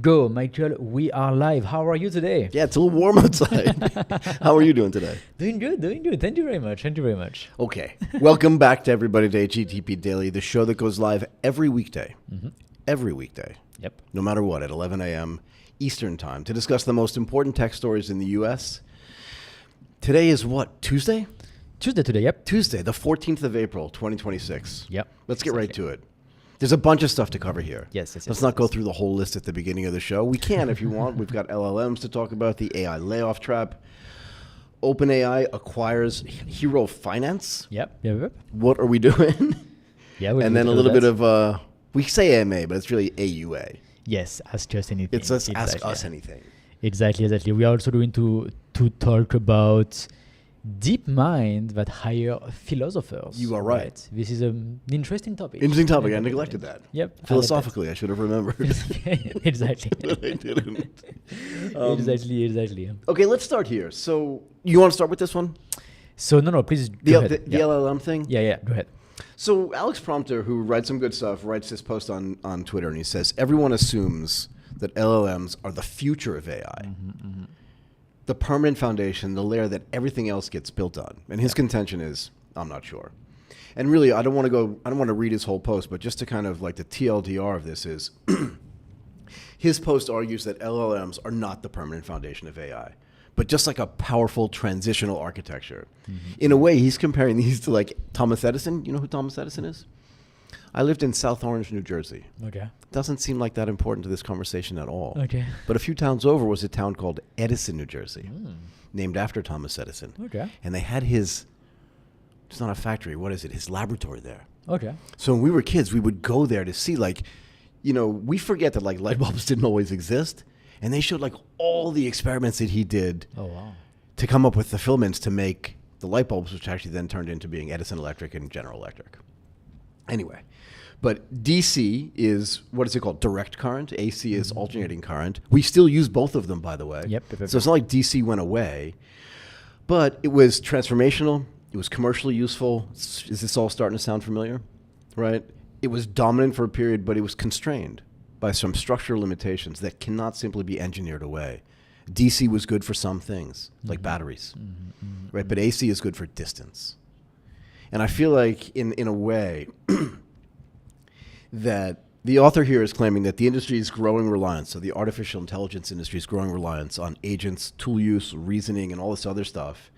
Go, Michael. We are live. How are you today? Yeah, it's a little warm outside. How are you doing today? Doing good, doing good. Thank you very much. Thank you very much. Okay. Welcome back to everybody to AGTP Daily, the show that goes live every weekday. Every weekday. Yep. No matter what, at 11 a.m. Eastern Time to discuss the most important tech stories in the U.S. Today is what? Tuesday? Tuesday today, yep. Tuesday, the 14th of April, 2026. Yep. Let's get right to it. There's a bunch of stuff to cover here. Yes. Let's not go through the whole list at the beginning of the show. We can if you want. We've got LLMs to talk about, the AI Layoff Trap. OpenAI acquires Hiro Finance. Yep. What are we doing? Yeah. And then a little bit of, we say AMA, but it's really AUA. Yes, ask us anything. It's Ask Us Anything. Exactly. We are also going to talk about Deepmind that hire philosophers. You are right. This is an interesting topic. Interesting topic. I neglected that. Yep. Philosophically, I should have remembered. Exactly. But I didn't. Exactly. Okay, let's start here. So you want to start with this one? So no, please The go ahead. LLM thing? Yeah, go ahead. So Alex Prompter, who writes some good stuff, writes this post on Twitter, and he says, everyone assumes that LLMs are the future of AI. The permanent foundation, the layer that everything else gets built on. And his contention is, I'm not sure. And really, I don't want to read his whole post, but just to kind of like the TLDR of this is, his post argues that LLMs are not the permanent foundation of AI, but just like a powerful transitional architecture. In a way, he's comparing these to like Thomas Edison. You know who Thomas Edison is? I lived in South Orange, New Jersey. Okay. Doesn't seem like that important to this conversation at all. Okay. But a few towns over was a town called Edison, New Jersey, named after Thomas Edison. Okay. And they had it's not a factory, what is it? His laboratory there. Okay. So when we were kids, we would go there to see we forget that like light bulbs didn't always exist. And they showed like all the experiments that he did to come up with the filaments to make the light bulbs, which actually then turned into being Edison Electric and General Electric. Anyway, but DC is, what is it called? Direct current. AC is alternating current. We still use both of them, by the way. Yep. So it's not like DC went away, but it was transformational. It was commercially useful. Is this all starting to sound familiar? Right? It was dominant for a period, but it was constrained by some structural limitations that cannot simply be engineered away. DC was good for some things, like batteries, right? But AC is good for distance. And I feel like, in a way, that the author here is claiming that the industry's growing reliance, so the artificial intelligence industry's growing reliance on agents, tool use, reasoning, and all this other stuff,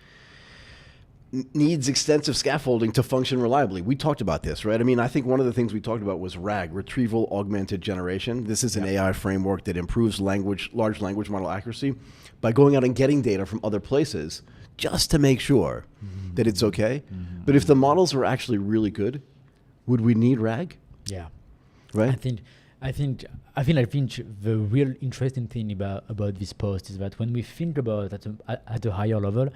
needs extensive scaffolding to function reliably. We talked about this, right? I mean, I think one of the things we talked about was RAG, Retrieval Augmented Generation. This is an AI framework that improves large language model accuracy by going out and getting data from other places just to make sure that it's okay. But if the models were actually really good, would we need RAG? Yeah. Right? I think the real interesting thing about this post is that when we think about at a higher level,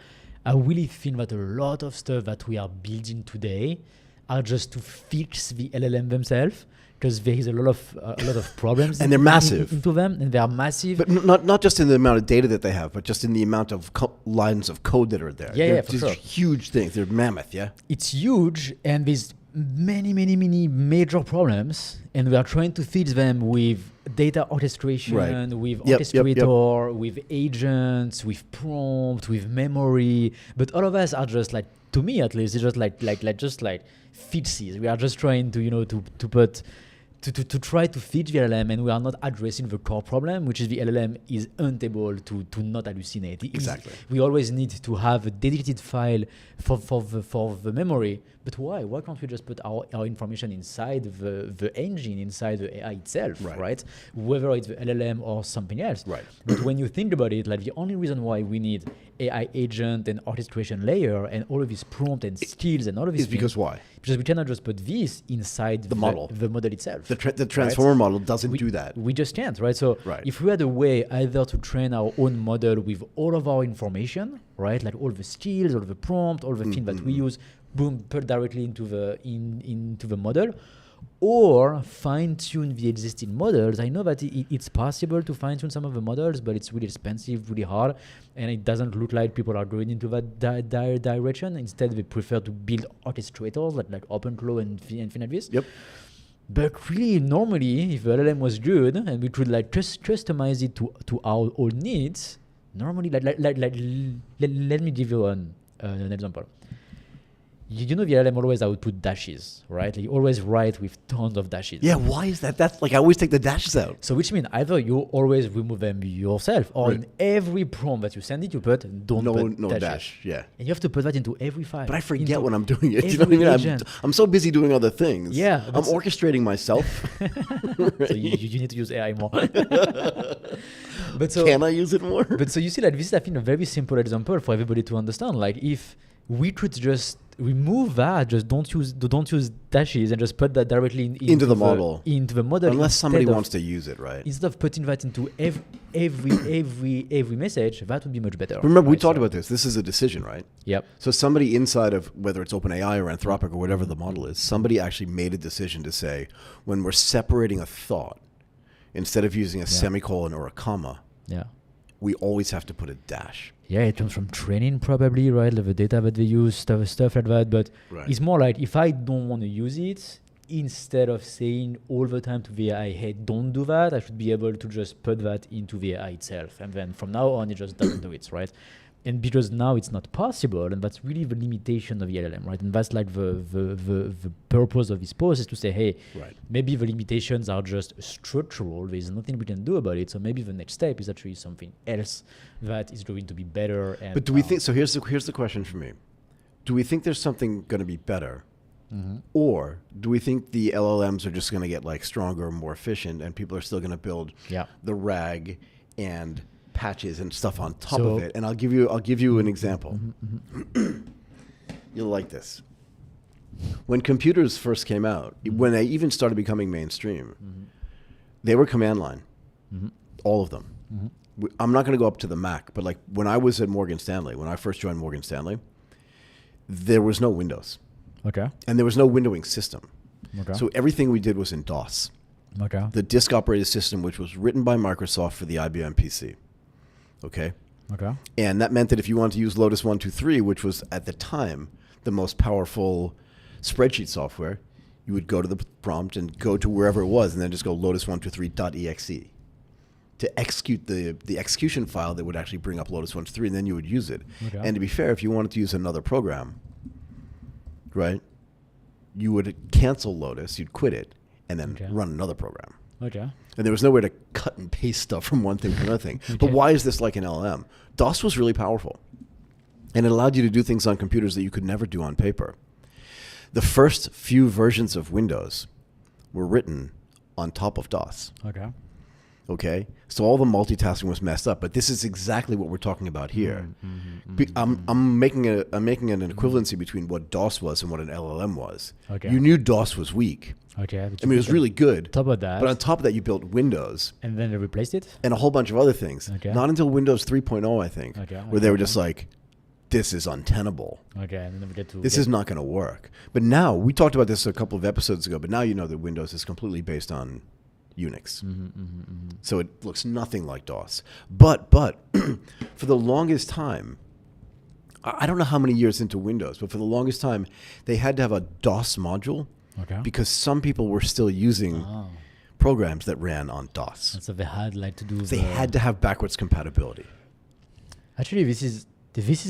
I really think that a lot of stuff that we are building today are just to fix the LLM themselves, because there is a lot of problems and they're massive into them, and they are massive. But not just in the amount of data that they have, but just in the amount of lines of code that are there. Yeah, for sure. Huge things. They're mammoth. Yeah. It's huge, and there's many major problems, and we are trying to fix them with data orchestration, with orchestrator, with agents, with prompt, with memory. But all of us are just like, to me at least, it's just like fixes. We are just trying to try to fix the LLM, and we are not addressing the core problem, which is the LLM is unable to not hallucinate. Exactly. We always need to have a dedicated file for the memory. But why? Why can't we just put our information inside the engine, inside the AI itself, right? Whether it's the LLM or something else. Right. But when you think about it, like the only reason why we need AI agent and orchestration layer and all of these prompt and skills and all of these things, because why? Because we cannot just put this inside the model itself. The transformer model doesn't do that. We just can't, right? So if we had a way either to train our own model with all of our information, right, like all the skills, all the prompt, all the things that we use, boom, put directly into the model, or fine-tune the existing models. I know that it's possible to fine-tune some of the models, but it's really expensive, really hard, and it doesn't look like people are going into that direction. Instead, they prefer to build orchestrators like OpenClaw and Infinite. Yep. But really, normally, if the LLM was good and we could like just customize it to our own needs, normally, let me give you an example. You know the LLM always output dashes, right? Like you always write with tons of dashes. Yeah, why is that? That's like I always take the dashes out. So which means either you always remove them yourself, or in every prompt that you send it, you put no dashes. dash. Yeah. And you have to put that into every file. But I forget when I'm doing it. You know what I mean? I'm so busy doing other things. Yeah. I'm orchestrating myself. So you need to use AI more. But so, can I use it more? But so you see, like this is I think a very simple example for everybody to understand. Like if we could just remove that, just don't use dashes and just put that directly into the model. Unless somebody wants to use it, right? Instead of putting that into every message, that would be much better. Remember, we talked about this. This is a decision, right? Yep. So somebody inside of, whether it's OpenAI or Anthropic or whatever the model is, somebody actually made a decision to say, when we're separating a thought, instead of using a semicolon or a comma, we always have to put a dash. Yeah, it comes from training probably, right? Like the data that they use, stuff like that. But it's more like if I don't want to use it, instead of saying all the time to the AI, hey, don't do that, I should be able to just put that into the AI itself. And then from now on, it just doesn't do it, right? And because now it's not possible, and that's really the limitation of the LLM, right? And that's like the purpose of this post is to say, hey, maybe the limitations are just structural. There's nothing we can do about it. So maybe the next step is actually something else that is going to be better. And but do we think, so here's the question for me. Do we think there's something going to be better? Or do we think the LLMs are just going to get like stronger and more efficient and people are still going to build the RAG and patches and stuff on top of it? And I'll give you an example. You'll like this. When computers first came out, when they even started becoming mainstream, they were command line, all of them. I'm not going to go up to the Mac, but like when I was at Morgan Stanley, when I first joined Morgan Stanley, there was no Windows. Okay. And there was no windowing system. Okay. So everything we did was in DOS. Okay. The disk operating system, which was written by Microsoft for the IBM PC. Okay. Okay. And that meant that if you wanted to use Lotus 123, which was at the time the most powerful spreadsheet software, you would go to the prompt and go to wherever it was and then just go lotus123.exe to execute the execution file that would actually bring up Lotus 123, and then you would use it. Okay. And to be fair, if you wanted to use another program, right, you would cancel Lotus, you'd quit it, and then run another program. Okay. And there was nowhere to cut and paste stuff from one thing to another thing. But why is this like an LLM? DOS was really powerful. And it allowed you to do things on computers that you could never do on paper. The first few versions of Windows were written on top of DOS. Okay? So all the multitasking was messed up. But this is exactly what we're talking about here. I'm making an equivalency between what DOS was and what an LLM was. You knew DOS was weak. I mean, it was really good. Top of that. But on top of that, you built Windows. And then they replaced it? And a whole bunch of other things. Not until Windows 3.0, I think, where they were just like, this is untenable. And then we get to this is not going to work. But now, we talked about this a couple of episodes ago, but now you know that Windows is completely based on Unix. So it looks nothing like DOS. But for the longest time, I don't know how many years into Windows, but for the longest time, they had to have a DOS module because some people were still using programs that ran on DOS. And so they had like to do. They had to have backwards compatibility. Actually, this is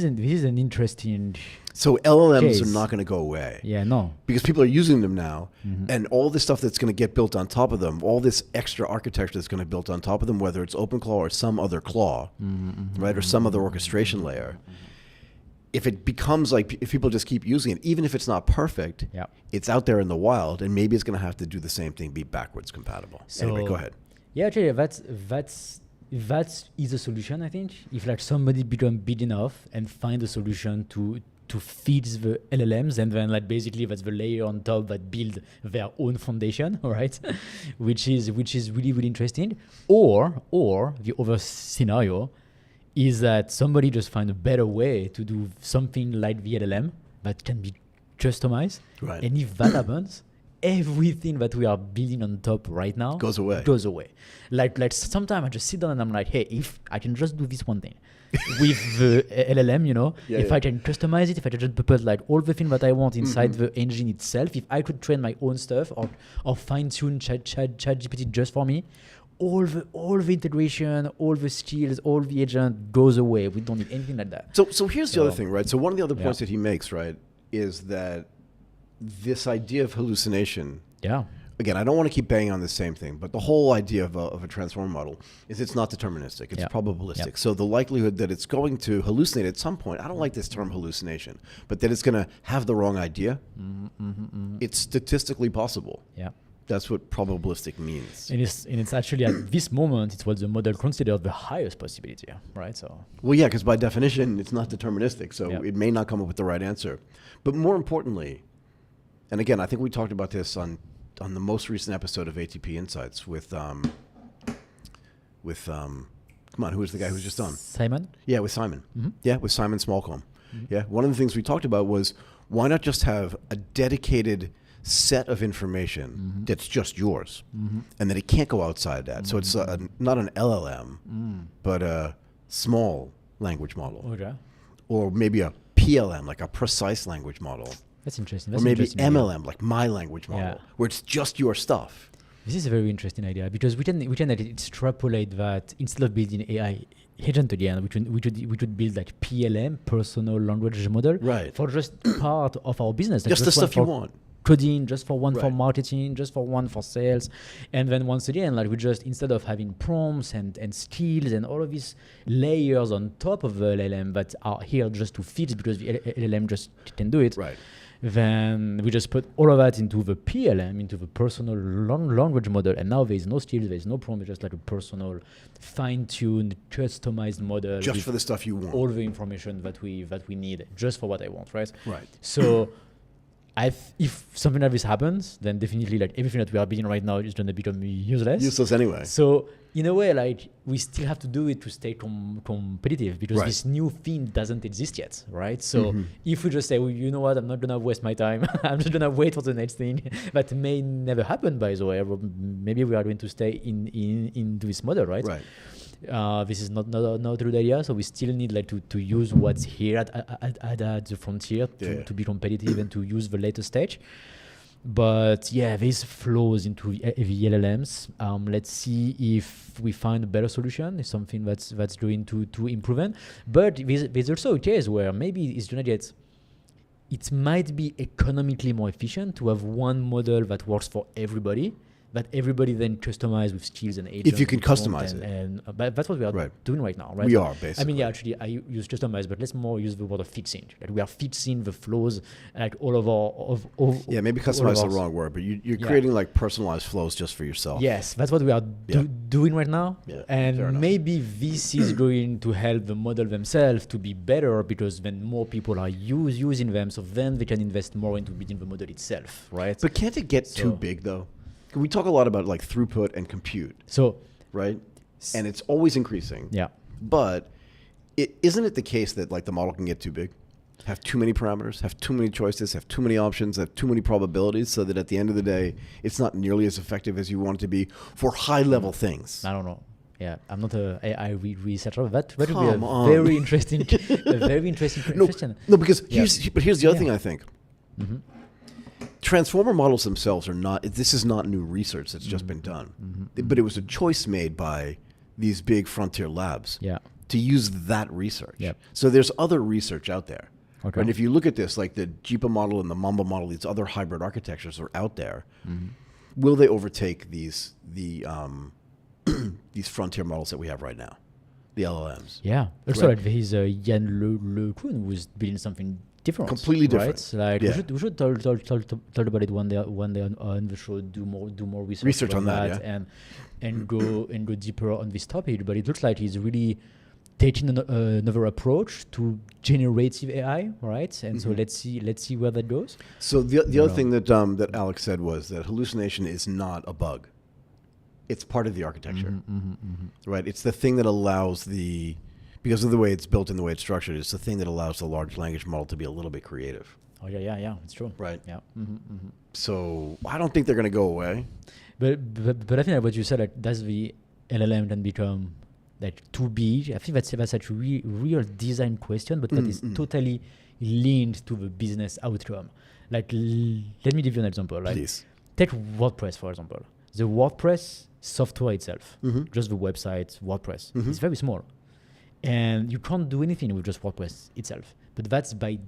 an interesting. So LLMs are not going to go away. Yeah, no. Because people are using them now, and all the stuff that's going to get built on top of them, all this extra architecture that's going to be built on top of them, whether it's OpenClaw or some other claw, right, or some other orchestration layer. If it becomes like, if people just keep using it, even if it's not perfect, it's out there in the wild, and maybe it's going to have to do the same thing, be backwards compatible. So, anyway, go ahead. Yeah, actually, that is a solution, I think. If like somebody become big enough and find a solution to feed the LLMs, and then like basically that's the layer on top that build their own foundation, right? which is really, really interesting. Or the other scenario is that somebody just find a better way to do something like the LLM that can be customized. Right. And if that happens, everything that we are building on top right now Goes away. Like sometimes I just sit down and I'm like, hey, if I can just do this one thing with the LLM, if I can customize it, if I can just put like all the things that I want inside the engine itself, if I could train my own stuff or fine tune ChatGPT just for me, all the integration, all the skills, all the agent goes away. We don't need anything like that. So here's the other thing, right? So one of the other points that he makes, right, is that this idea of hallucination. Yeah. Again, I don't want to keep banging on the same thing, but the whole idea of a transformer model is it's not deterministic. It's probabilistic. So the likelihood that it's going to hallucinate at some point, I don't like this term hallucination, but that it's going to have the wrong idea, it's statistically possible. Yeah. That's what probabilistic means. And it's actually at this moment, it's what the model considers the highest possibility, right? So. Well, yeah, because by definition, it's not deterministic, so it may not come up with the right answer. But more importantly, and again, I think we talked about this on the most recent episode of ATP Insights with come on, who was the guy who was just on? Simon? Yeah, with Simon. Yeah, with Simon Smallcomb. Yeah, one of the things we talked about was why not just have a dedicated set of information that's just yours, and that it can't go outside that. So it's not an LLM, but a small language model, or maybe a PLM, like a precise language model. That's interesting. Or maybe MLM, like my language model, where it's just your stuff. This is a very interesting idea because we can extrapolate that instead of building AI agent again, we could build like PLM, personal language model, for just part of our business. Like just the stuff you want. Coding, just for one for marketing, just for one for sales. And then once again, like we just, instead of having prompts and skills and all of these layers on top of the LLM that are here just to fit because the LLM just can do it. Then we just put all of that into the PLM, into the personal language model. And now there's no skills, there's no prompt, it's just like a personal, fine-tuned, customized model. Just for the stuff you want. All the information that we need, just for what I want, right? So if something like this happens, then definitely like everything that we are building right now is going to become useless. Useless anyway. So in a way, like we still have to do it to stay competitive because this new thing doesn't exist yet, right? So if we just say, well, you know what, I'm not going to waste my time. I'm just going to wait for the next thing that may never happen, by the way. Maybe we are going to stay into this model, right? This is not a good idea, so we still need like to use what's here at the frontier to be competitive and to use the latest stage. But yeah, there's flaws into the LLMs. Let's see if we find a better solution. It's something that's going to improve it. But there's also a case where maybe it's gonna get. It might be economically more efficient to have one model that works for everybody, that everybody then customize with skills and agents. If you can customize it. And but that's what we are doing right now, right? We are, basically. I mean, yeah, actually, I use customize, but let's more use the word of fixing. Like we are fixing the flows, like all of our... yeah, maybe customize is the wrong word, but you're creating like personalized flows just for yourself. Yes, that's what we are doing right now. And maybe this is going to help the model themselves to be better because then more people are using them, so then they can invest more into building the model itself, right? But can't it get too big, though? We talk a lot about like throughput and compute. Right? And it's always increasing. But isn't it the case that like the model can get too big? Have too many parameters, have too many choices, have too many options, have too many probabilities, so that at the end of the day, it's not nearly as effective as you want it to be for high-level things. I don't know. Yeah, I'm not an AI researcher. That would be a very interesting, question. No, because here's the other thing I think. Transformer models themselves are not, this is not new research that's just been done. But it was a choice made by these big frontier labs to use that research. So there's other research out there. And if you look at this, like the JIPA model and the Mamba model, these other hybrid architectures are out there. Will they overtake these frontier models that we have right now, the LLMs? Yeah. Also, like there's Jan Le Cun who's building something different, completely different. Right? Like we should talk about it one day on the show. Do more research on that, and go deeper on this topic. But it looks like he's really taking another approach to generative AI, right? And so let's see where that goes. So the other thing that Alex said was that hallucination is not a bug; it's part of the architecture, right? It's the thing that allows because of the way it's built and the way it's structured, it's the thing that allows the large language model to be a little bit creative. Oh yeah, it's true. Right. Yeah. So I don't think they're going to go away. But I think that what you said, like, does the LLM then become like too big? I think that's a real design question, but that is totally linked to the business outcome. Like, let me give you an example. Like, Please. take WordPress, for example. The WordPress software itself, just the website, WordPress, is very small. And you can't do anything with just WordPress itself. But that's by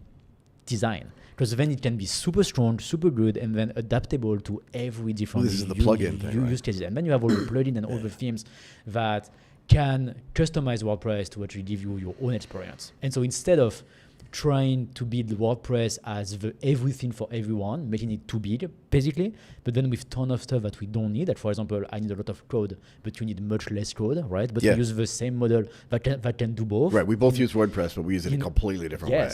design. Because then it can be super strong, super good, and then adaptable to every different This is the plugin thing, use cases. And then you have all the plugins and all the themes that can customize WordPress to actually give you your own experience. And so instead of trying to build WordPress as the everything for everyone, making it too big, basically, but then with ton of stuff that we don't need. Like, for example, I need a lot of code, but you need much less code, right? But we use the same model that can do both. Right. We both use WordPress, but we use it in a completely different way.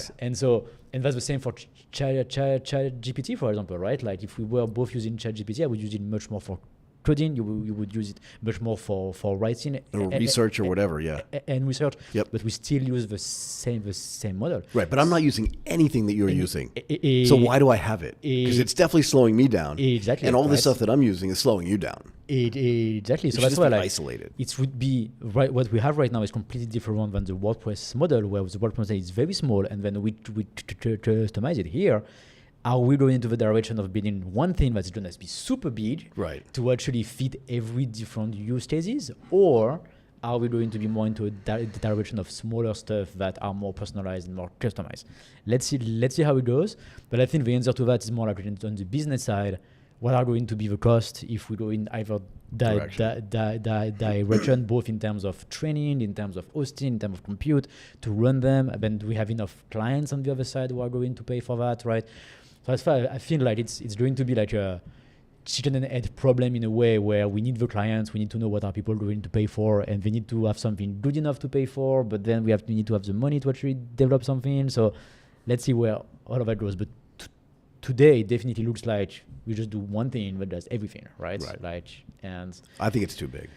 And that's the same for ChatGPT, for example, right? Like, if we were both using ChatGPT, I would use it much more for coding. You would use it much more for writing or research or whatever, and research. Yep. But we still use the same model. Right, but I'm not using anything that you're using. So why do I have it? Because it's definitely slowing me down. Exactly. And all the stuff that I'm using is slowing you down. Exactly. So It's that's just why, like, isolated. it would be right. What we have right now is completely different than the WordPress model, where the WordPress is very small, and then we customize it. Here, are we going into the direction of building one thing that's going to be super big, right, to actually fit every different use cases, or are we going to be more into the direction of smaller stuff that are more personalized and more customized? Let's see how it goes. But I think the answer to that is more like on the business side. What are going to be the cost if we go in either direction, both in terms of training, in terms of hosting, in terms of compute to run them? And then do we have enough clients on the other side who are going to pay for that, right? So that's why I feel like it's going to be like a chicken and egg problem in a way, where we need the clients, we need to know what are people going to pay for, and they need to have something good enough to pay for, but then we need to have the money to actually develop something. So let's see where all of that goes. But today it definitely looks like we just do one thing that does everything, right? Like, and I think it's too big.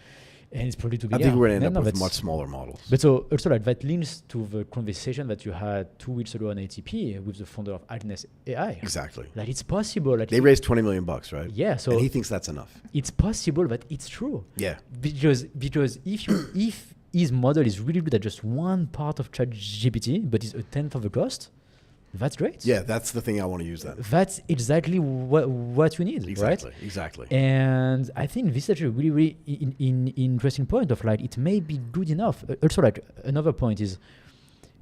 And it's probably too big. I think we're going to end up with much smaller models. But so also, like, that links to the conversation that you had 2 weeks ago on ATP with the founder of Agnes AI. Exactly. Like, it's possible. Like, they raised $20 million, right? Yeah. So and he thinks that's enough. It's possible, but it's true. Yeah. Because if his model is really good at just one part of ChatGPT, but is a tenth of the cost, that's great. Yeah, that's the thing I want to use then. That's exactly what you need, right? Exactly. And I think this is actually a really, really interesting point of, like, it may be good enough. Also, like, another point is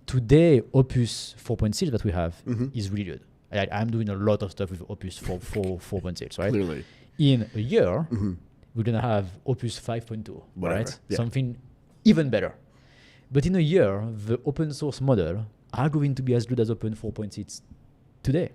today Opus 4.6 that we have is really good. I'm doing a lot of stuff with Opus 4.6, right? Clearly. In a year, we're going to have Opus 5.2, right? Yeah. Something even better. But in a year, the open source model are going to be as good as Open 4.6 today.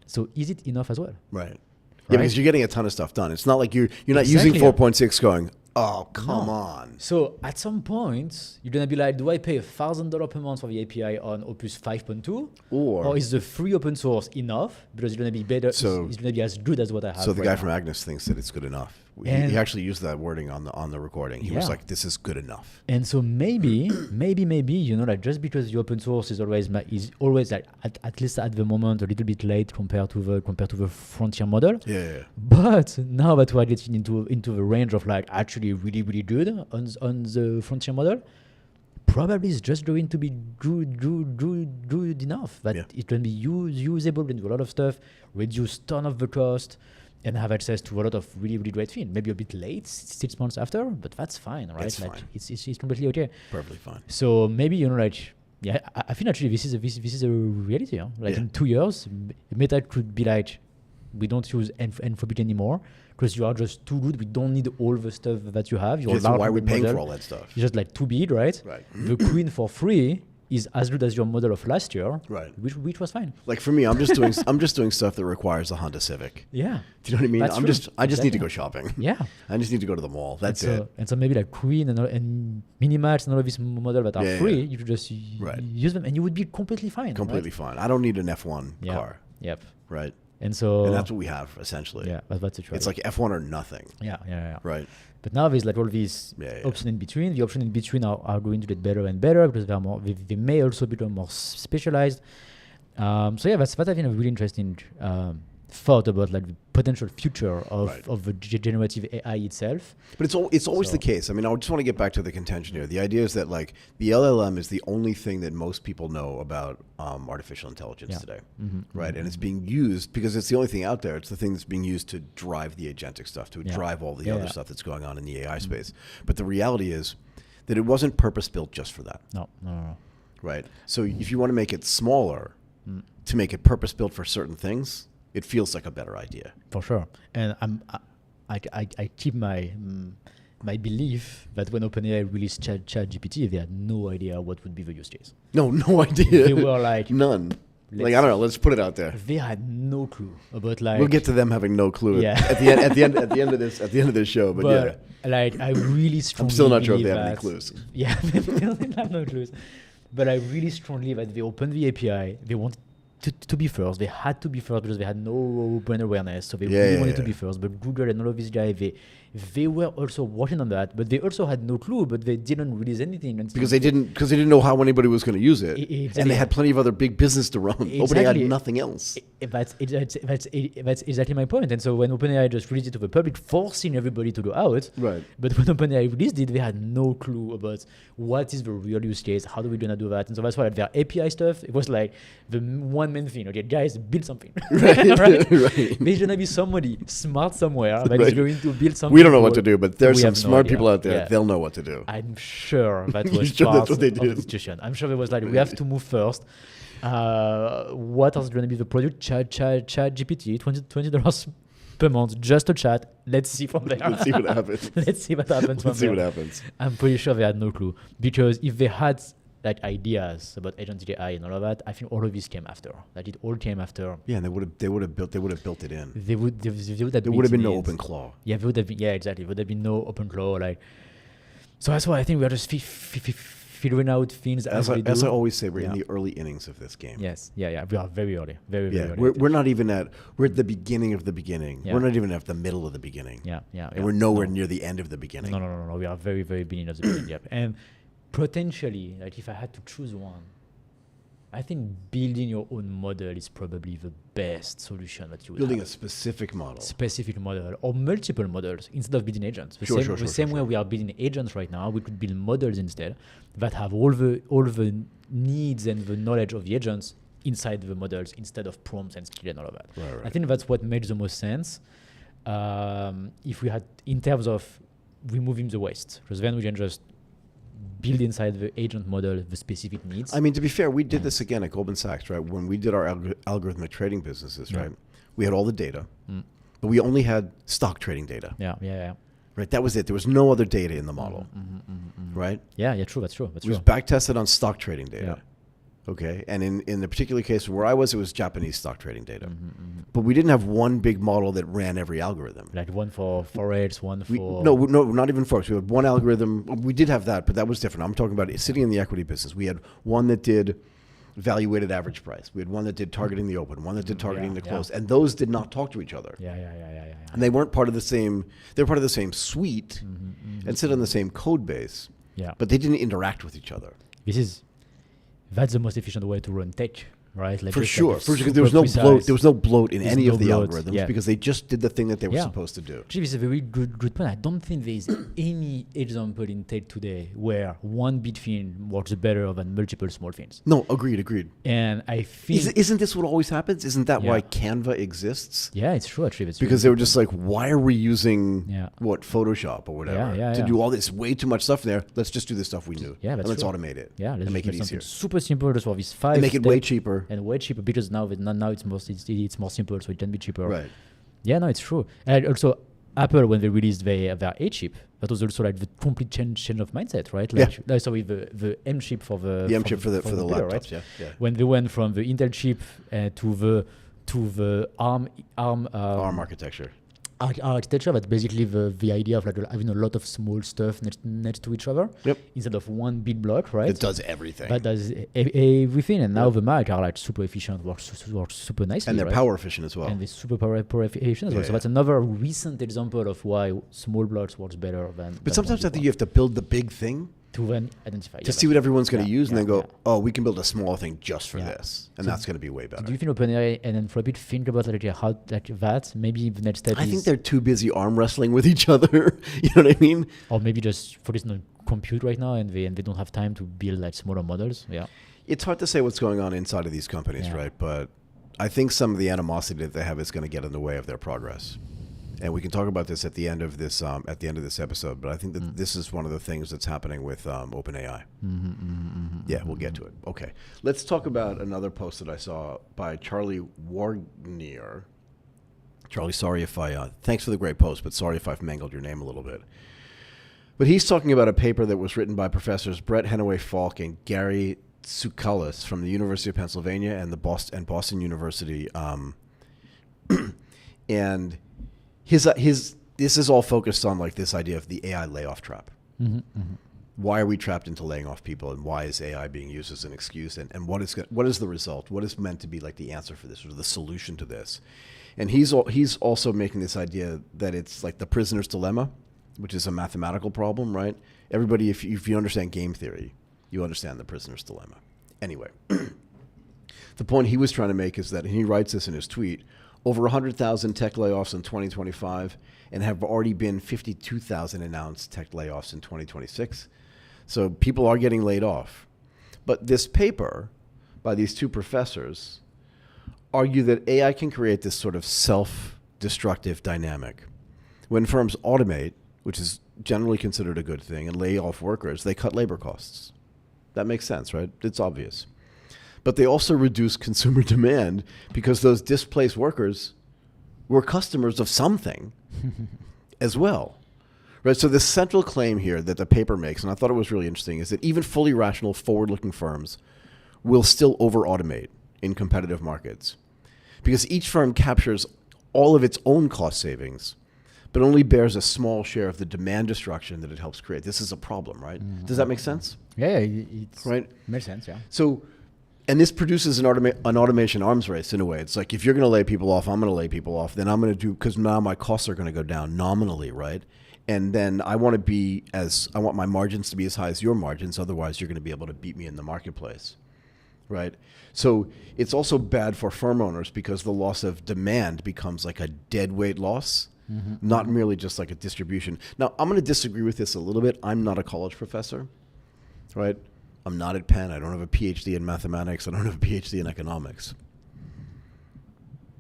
So is it enough as well? Right. Yeah, because you're getting a ton of stuff done. It's not like you're not Exactly. using 4.6 going, oh, come on. So at some point, you're going to be like, do I pay $1,000 per month for the API on Opus 5.2? Or is the free open source enough? Because it's going to be better. So it's going to be as good as what I have. So the right guy now. from Agnes thinks that it's good enough. He actually used that wording on the recording. He was like, this is good enough. And so maybe, like, just because the open source is always like, at least at the moment, a little bit late compared to the frontier model. Yeah. But now that we're getting into the range of, like, actually really, really good on the frontier model, probably it's just going to be good enough that it can be usable, can do a lot of stuff, reduce ton of the cost, and have access to a lot of really, really great things. Maybe a bit late, 6 months after, but that's fine, right? That's like, fine. It's completely okay. Perfectly fine. So maybe, like, I think actually this is a reality. Huh? Like, in 2 years, Meta could be like, we don't use Anthropic anymore because you are just too good. We don't need all the stuff that you have. So why are we paying for all that stuff? It's just like too big, right? Right. The Queen for free is as good as your model of last year, right? Which was fine. Like for me, I'm just doing stuff that requires a Honda Civic. Yeah. Do you know what I mean? That's I just need to go shopping. Yeah. I just need to go to the mall. That's it. And so maybe like Queen and Minimax and all of these models that are free, you could just use them and you would be completely fine. Completely fine. I don't need an F1 car. Yep. Right. And that's what we have essentially. Yeah, that's it. It's like F1 or nothing. Yeah. Right. But now there's like all these options in between. The options in between are going to get better and better because they may also become more specialized. So yeah, that's I think a really interesting thought about like the potential future of the generative AI itself. But it's always the case. I mean, I just want to get back to the contention here. The idea is that like the LLM is the only thing that most people know about artificial intelligence today, right? And it's being used because it's the only thing out there. It's the thing that's being used to drive the agentic stuff, to drive all the other stuff that's going on in the AI space. But the reality is that it wasn't purpose built just for that. No. Right. So if you want to make it smaller, to make it purpose built for certain things, it feels like a better idea. For sure. And I keep my belief that when OpenAI released ChatGPT, they had no idea what would be the use case. No idea. They were like none. Like, I don't know. Let's put it out there. They had no clue about like. We'll get to them having no clue at the end of this show. But like I really strongly. I'm still not sure if they that, have any clues. Yeah, they have no clues. But I really strongly that they opened the API. They wanted to be first. They had to be first because they had no brand awareness. So they really wanted to be first. But Google and all of these guys, they were also working on that, but they also had no clue. But they didn't release anything because they didn't know how anybody was going to use it, and they had plenty of other big business to run. OpenAI had nothing else. That's exactly my point. And so when OpenAI just released it to the public, forcing everybody to go out, right? But when OpenAI released it, they had no clue about what is the real use case. How do we gonna do that? And so that's why their API stuff, it was like the one main thing. Okay, guys, build something. Right? There's gonna be somebody smart somewhere that is going to build something. We don't know what to do, but there's some smart people out there. They'll know what to do. I'm sure that was part of the discussion. I'm sure it was like, we have to move first. What is going to be the product? ChatGPT, $20 per month, just a chat. Let's see from there. Let's see what happens. Let's see what happens. I'm pretty sure they had no clue, because if they had like ideas about agentic AI and all of that, I think all of this came after. Like it all came after. Yeah, and they would have built it in. There would have been no open claw. Yeah, there would have been. Yeah, exactly. There would have been no open claw. Like, so that's why I think we are just figuring out things as we do. As I always say, we're in the early innings of this game. Yes. Yeah. We are very early. Very early. We're not even we're at the beginning of the beginning. Yeah. We're not even at the middle of the beginning. Yeah. And we're nowhere near the end of the beginning. No. We are very beginning of the beginning. Yep. And potentially, like if I had to choose one, I think building your own model is probably the best solution that you would building have. A specific model or multiple models instead of building agents. The same way we are building agents right now, we could build models instead that have all the needs and the knowledge of the agents inside the models instead of prompts and skill and all of that. Right. I think that's what makes the most sense. If we had, in terms of removing the waste, because then we can just build inside the agent model the specific needs. I mean, to be fair, we did this again at Goldman Sachs, right? When we did our algorithmic trading businesses, right? We had all the data, but we only had stock trading data. Yeah. Right, that was it. There was no other data in the model, right? Yeah, true. That's true. It was back tested on stock trading data. Yeah. Okay, and in the particular case where I was, it was Japanese stock trading data. But we didn't have one big model that ran every algorithm. Like one for Forex, one for... No, not even Forex. We had one algorithm. We did have that, but that was different. I'm talking about sitting in the equity business. We had one that did value-weighted average price. We had one that did targeting the open, one that did targeting the close. And those did not talk to each other. Yeah. And they weren't part of the same... They were part of the same suite and sit on the same code base. Yeah. But they didn't interact with each other. That's the most efficient way to run tech, right? Like for sure. There was no bloat. There was no bloat in any of the algorithms because they just did the thing that they were supposed to do. Actually, this is a very good point. I don't think there is any example in tech today where one big thing works better than multiple small things. No, agreed. And I think... Isn't this what always happens? Isn't that why Canva exists? Yeah, it's true, actually. Because they were just like, why are we using, Photoshop or whatever to do all this way too much stuff there? Let's just do the stuff we knew. Yeah, and let's automate it. Yeah, let's make it easier. Super simple, just for these 5 and make it way cheaper. And way cheaper because now it's more simple, so it can be cheaper. Right. Yeah, no, it's true. And also, Apple, when they released their A chip, that was also like the complete change of mindset, right? Like, so with the M chip for the chip for the laptops, right? Yeah. When they went from the Intel chip to the ARM architecture. Architecture, that's basically the idea of like having a lot of small stuff next to each other instead of one big block, right? That does everything. That does everything, and now the Mac are like super efficient, works super nicely, and they're power efficient as well. And they're super power efficient as well. So that's another recent example of why small blocks works better than. But sometimes I think you have to build the big thing to then identify. To see what everyone's going to use and then go, yeah. oh, we can build a smaller thing just for Yeah. this. And So that's going to be way better. Do you think OpenAI and Anthropic think about how that? Maybe the next step I think they're too busy arm wrestling with each other. You know what I mean? Or maybe just focusing on compute right now and they don't have time to build like smaller models. Yeah. It's hard to say what's going on inside of these companies, Yeah. right? But I think some of the animosity that they have is going to get in the way of their progress. And we can talk about this at the end of this episode. But I think that this is one of the things that's happening with OpenAI. Yeah, we'll get to it. Okay, let's talk about another post that I saw by Charlie Wargnier. Charlie, sorry if thanks for the great post, but sorry if I've mangled your name a little bit. But he's talking about a paper that was written by professors Brett Henaway-Falk and Gary Tsoukalis from the University of Pennsylvania and Boston University, and this is all focused on like this idea of the AI layoff trap. Why are we trapped into laying off people, and why is AI being used as an excuse, and what is the result? What is meant to be like the answer for this, or the solution to this? And he's also making this idea that it's like the prisoner's dilemma, which is a mathematical problem, right? Everybody, if you understand game theory, you understand the prisoner's dilemma. Anyway, the point he was trying to make is that, and he writes this in his tweet, over 100,000 tech layoffs in 2025, and have already been 52,000 announced tech layoffs in 2026. So people are getting laid off. But this paper by these two professors argue that AI can create this sort of self-destructive dynamic. When firms automate, which is generally considered a good thing, and lay off workers, they cut labor costs. That makes sense, right? It's obvious. But they also reduce consumer demand because those displaced workers were customers of something as well. Right? So the central claim here that the paper makes, and I thought it was really interesting, is that even fully rational, forward-looking firms will still over-automate in competitive markets because each firm captures all of its own cost savings but only bears a small share of the demand destruction that it helps create. This is a problem, right? Does that make sense? Yeah, it's right. Makes sense. Yeah. So, and this produces an automation arms race in a way. It's like, if you're going to lay people off, I'm going to lay people off. Then I'm going to do, because now my costs are going to go down nominally, right? And then I want my margins to be as high as your margins. Otherwise, you're going to be able to beat me in the marketplace, right? So it's also bad for firm owners because the loss of demand becomes like a deadweight loss. Not merely just like a distribution. Now, I'm going to disagree with this a little bit. I'm not a college professor, right? I'm not at Penn. I don't have a PhD in mathematics. I don't have a PhD in economics.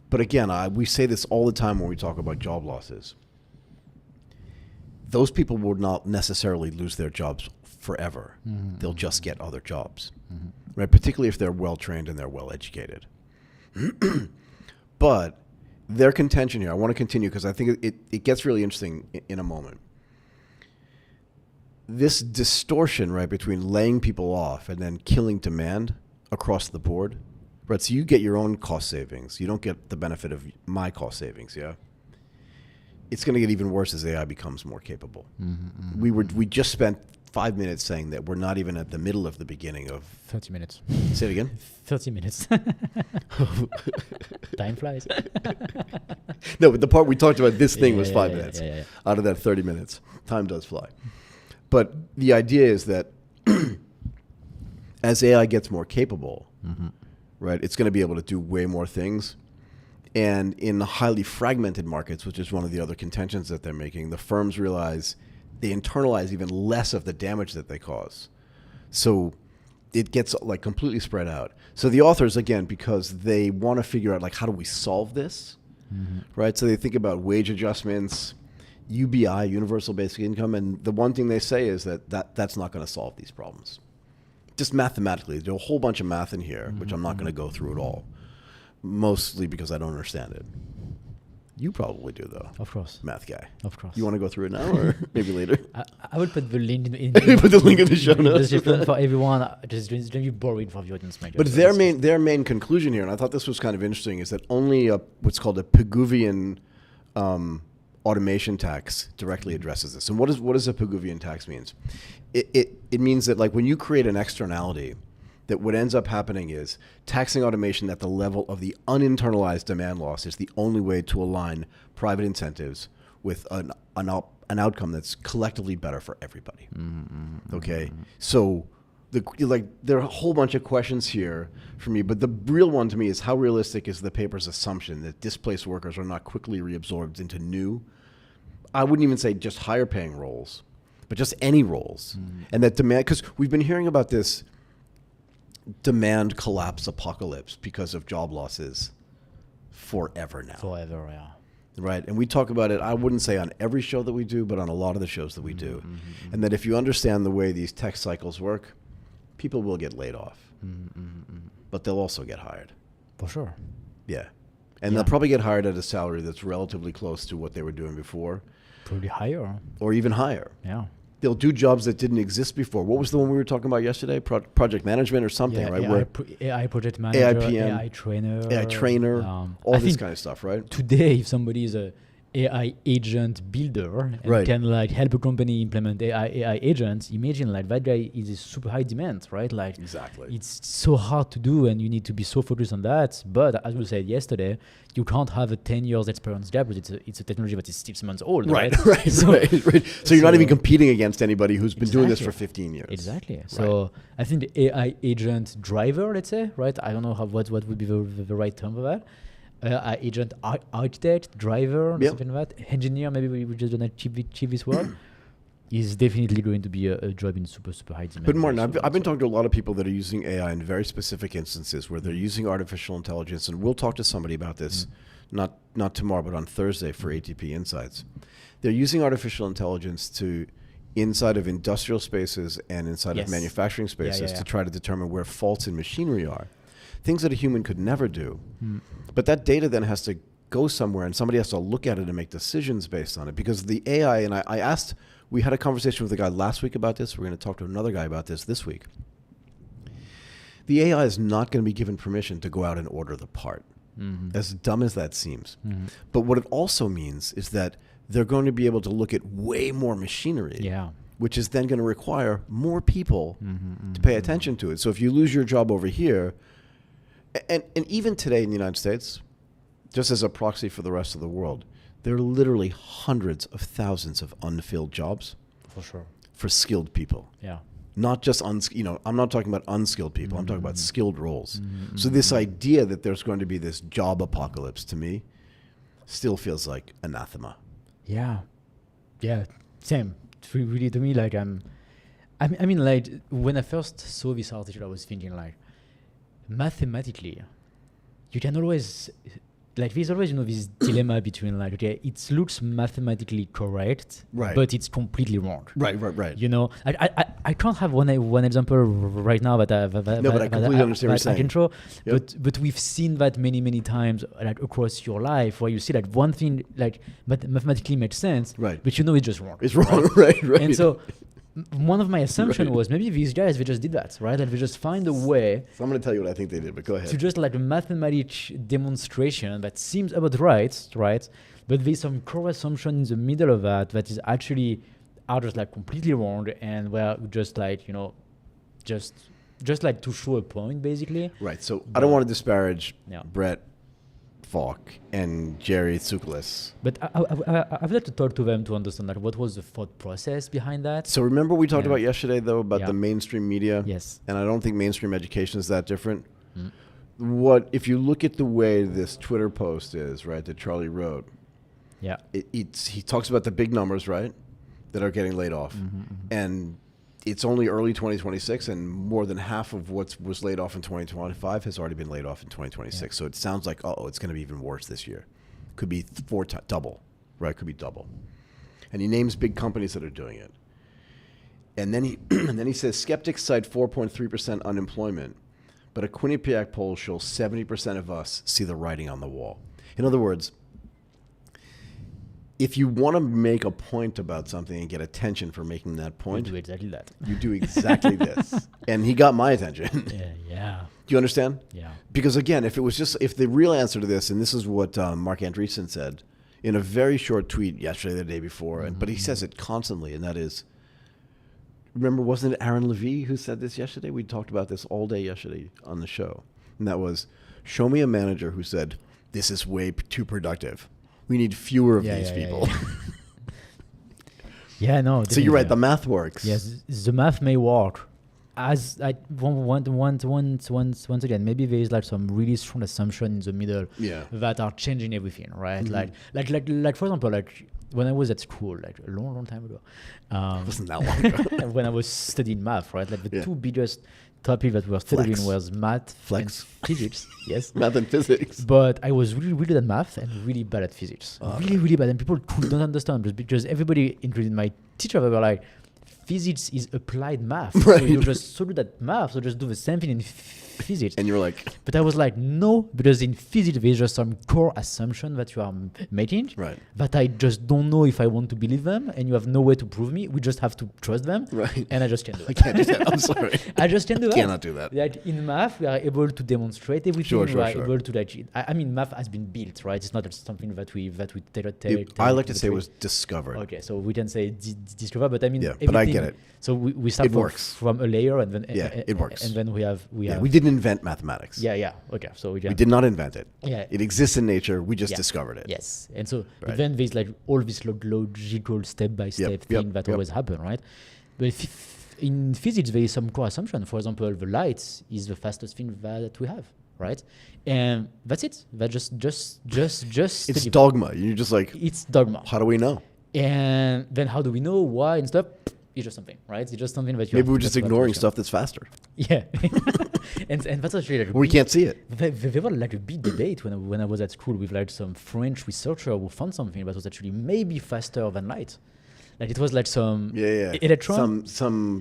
But again, we say this all the time when we talk about job losses. Those people will not necessarily lose their jobs forever. They'll just get other jobs, right? Particularly if they're well-trained and they're well-educated. But their contention here, I want to continue because I think it gets really interesting in a moment. This distortion, right, between laying people off and then killing demand across the board, right? So you get your own cost savings. You don't get the benefit of my cost savings, yeah? It's going to get even worse as AI becomes more capable. We just spent 5 minutes saying that we're not even at the middle of the beginning of 30 minutes. Say it again. 30 minutes. Time flies. No, but the part we talked about this thing was 5 minutes. Yeah. Out of that 30 minutes. Time does fly. But the idea is that as AI gets more capable, right, it's going to be able to do way more things. And in highly fragmented markets, which is one of the other contentions that they're making, the firms realize they internalize even less of the damage that they cause. So it gets like completely spread out. So the authors, again, because they want to figure out like, how do we solve this, right? So they think about wage adjustments, UBI, universal basic income, and the one thing they say is that's not going to solve these problems. Just mathematically, there's a whole bunch of math in here, which I'm not going to go through at all, mostly because I don't understand it. You probably do, though. Of course. Math guy. Of course. You want to go through it now or maybe later? I will put the link in put the link in the show notes. For everyone. It's going to be boring for the audience. But their main conclusion here, and I thought this was kind of interesting, is that only what's called a Pigouvian automation tax directly addresses this. And what does a Pigouvian tax means? It means that like when you create an externality, that what ends up happening is taxing automation at the level of the uninternalized demand loss is the only way to align private incentives with an outcome that's collectively better for everybody. Okay, so there are a whole bunch of questions here for me, but the real one to me is how realistic is the paper's assumption that displaced workers are not quickly reabsorbed into new, I wouldn't even say just higher paying roles, but just any roles. And that demand, because we've been hearing about this demand collapse apocalypse because of job losses forever now. Forever, yeah. Right, and we talk about it, I wouldn't say on every show that we do, but on a lot of the shows that we do. And that if you understand the way these tech cycles work, people will get laid off, but they'll also get hired. For sure. Yeah. And they'll probably get hired at a salary that's relatively close to what they were doing before. Probably higher. Or even higher. Yeah. They'll do jobs that didn't exist before. What was the one we were talking about yesterday? Project management or something, right? AI project manager, AI PM, AI trainer. All this kind of stuff, right? Today, if somebody is a AI agent builder and can like help a company implement AI agents, imagine like that guy is a super high demand, right? Like exactly, it's so hard to do, and you need to be so focused on that. But as we said yesterday, you can't have a 10 years experience gap because it's a technology that is 6 months old, right? So you're not even competing against anybody who's been doing this for 15 years. Exactly. So I think the AI agent driver, let's say, right? I don't know what would be the right term for that. Agent architect, driver, something like that. Engineer, maybe we just don't achieve this word. Is definitely going to be a job in super high demand. But Martin, I've been talking to a lot of people that are using AI in very specific instances where they're using artificial intelligence, and we'll talk to somebody about this, not tomorrow, but on Thursday for ATP Insights. They're using artificial intelligence to inside of industrial spaces and inside of manufacturing spaces to try to determine where faults in machinery are. Things that a human could never do. But that data then has to go somewhere, and somebody has to look at it and make decisions based on it. Because the AI, and I asked, we had a conversation with a guy last week about this. We're going to talk to another guy about this week. The AI is not going to be given permission to go out and order the part. As dumb as that seems. But what it also means is that they're going to be able to look at way more machinery. Which is then going to require more people to pay attention to it. So if you lose your job over here, and even today in the United States, just as a proxy for the rest of the world, there are literally hundreds of thousands of unfilled jobs. For sure. For skilled people. Not just, I'm not talking about unskilled people. I'm talking about skilled roles. So this idea that there's going to be this job apocalypse, to me, still feels like anathema. Yeah, same. Really, to me, like, I mean, like, when I first saw this article, I was thinking, like, mathematically, you can always, like, there's always, this dilemma between, like, okay, it looks mathematically correct, but it's completely wrong. Right. I can't have one example right now but I completely understand what you're saying. But we've seen that many times, like, across your life, where you see that one thing, like, mathematically makes sense, but it's just wrong. It's wrong, right. And so one of my assumptions was maybe these guys, they just did that, right? And they just find a way. So I'm going to tell you what I think they did, but go ahead. To just like a mathematical demonstration that seems about right? But there's some core assumption in the middle of that is actually are just like completely wrong, and we're just like, just like to show a point, basically. Right. So I don't want to disparage Brett Falk and Jerry Tsoukalos. But I've had to talk to them to understand that what was the thought process behind that. So remember we talked about yesterday, though, about the mainstream media? Yes. And I don't think mainstream education is that different. If you look at the way this Twitter post is, right, that Charlie wrote, he talks about the big numbers, right, that are getting laid off. And it's only early 2026, and more than half of what was laid off in 2025 has already been laid off in 2026. So it sounds like, it's going to be even worse this year. Could be double, right? Could be double. And he names big companies that are doing it. And then he says skeptics cite 4.3% unemployment, but a Quinnipiac poll shows 70% of us see the writing on the wall. In other words, if you want to make a point about something and get attention for making that point, you do exactly that. You do exactly this. And he got my attention. Yeah. Do you understand? Yeah. Because again, if the real answer to this, and this is what Mark Andreessen said in a very short tweet yesterday, the day before, but he says it constantly, and that is, remember, wasn't it Aaron Levie who said this yesterday? We talked about this all day yesterday on the show. And that was, show me a manager who said, this is way too productive. We need fewer of these people. Yeah, no. So you're right. The definitely. math works. Yes, the math may work. As I once again, maybe there is like some really strong assumption in the middle Yeah. that are changing everything, right? Like for example, like when I was at school, like a long time ago, Wasn't that long ago. when I was studying math, right? Like the Yeah. two biggest topics that we were studying Flex. was math Flex. and physics. Yes. Math and physics. But I was really, really good at math and really bad at physics. Really, really bad. And people couldn't understand just because everybody, including my teacher, they were like, physics is applied math. So Right. you're just so good at math, so just do the same thing in physics. And you're like, But I was like, no, because in physics there's just some core assumption that you are making right. that I just don't know if I want to believe them, and you have no way to prove me. We just have to trust them, Right. and I just can't do I it. can't do that. I'm sorry. I just can't do that. Cannot do that. Like in math, we are able to demonstrate everything. Sure, we sure, are sure. able to like. I mean, math has been built, right? It's not just something that we I like to say it was discovered. Okay, so we can say discover, but I mean, Yeah, but I get everything- it. So we start It works. from a layer, and then Yeah, it works. and then we have Yeah, we didn't invent mathematics. yeah. Okay, so we We did not invent it. Yeah. It exists in nature. We just Yeah. discovered it. Yes, and so Right. then there's like all this logical step by step Yep, thing yep, that yep. always happen, right? But in physics, there is some core assumption. For example, the light is the fastest thing that we have, right? And that's it. That just It's dogma. You're just like, it's dogma. how do we know? And then how do we know why and stuff? It's just something, right? It's just something that you Maybe have we're to- just that you have to ignoring question. stuff that's faster. Yeah, and that's actually like a We big- can't see it. There were like a big debate when I was at school with like some French researcher who found something that was actually maybe faster than light. Like it was like some Yeah. electron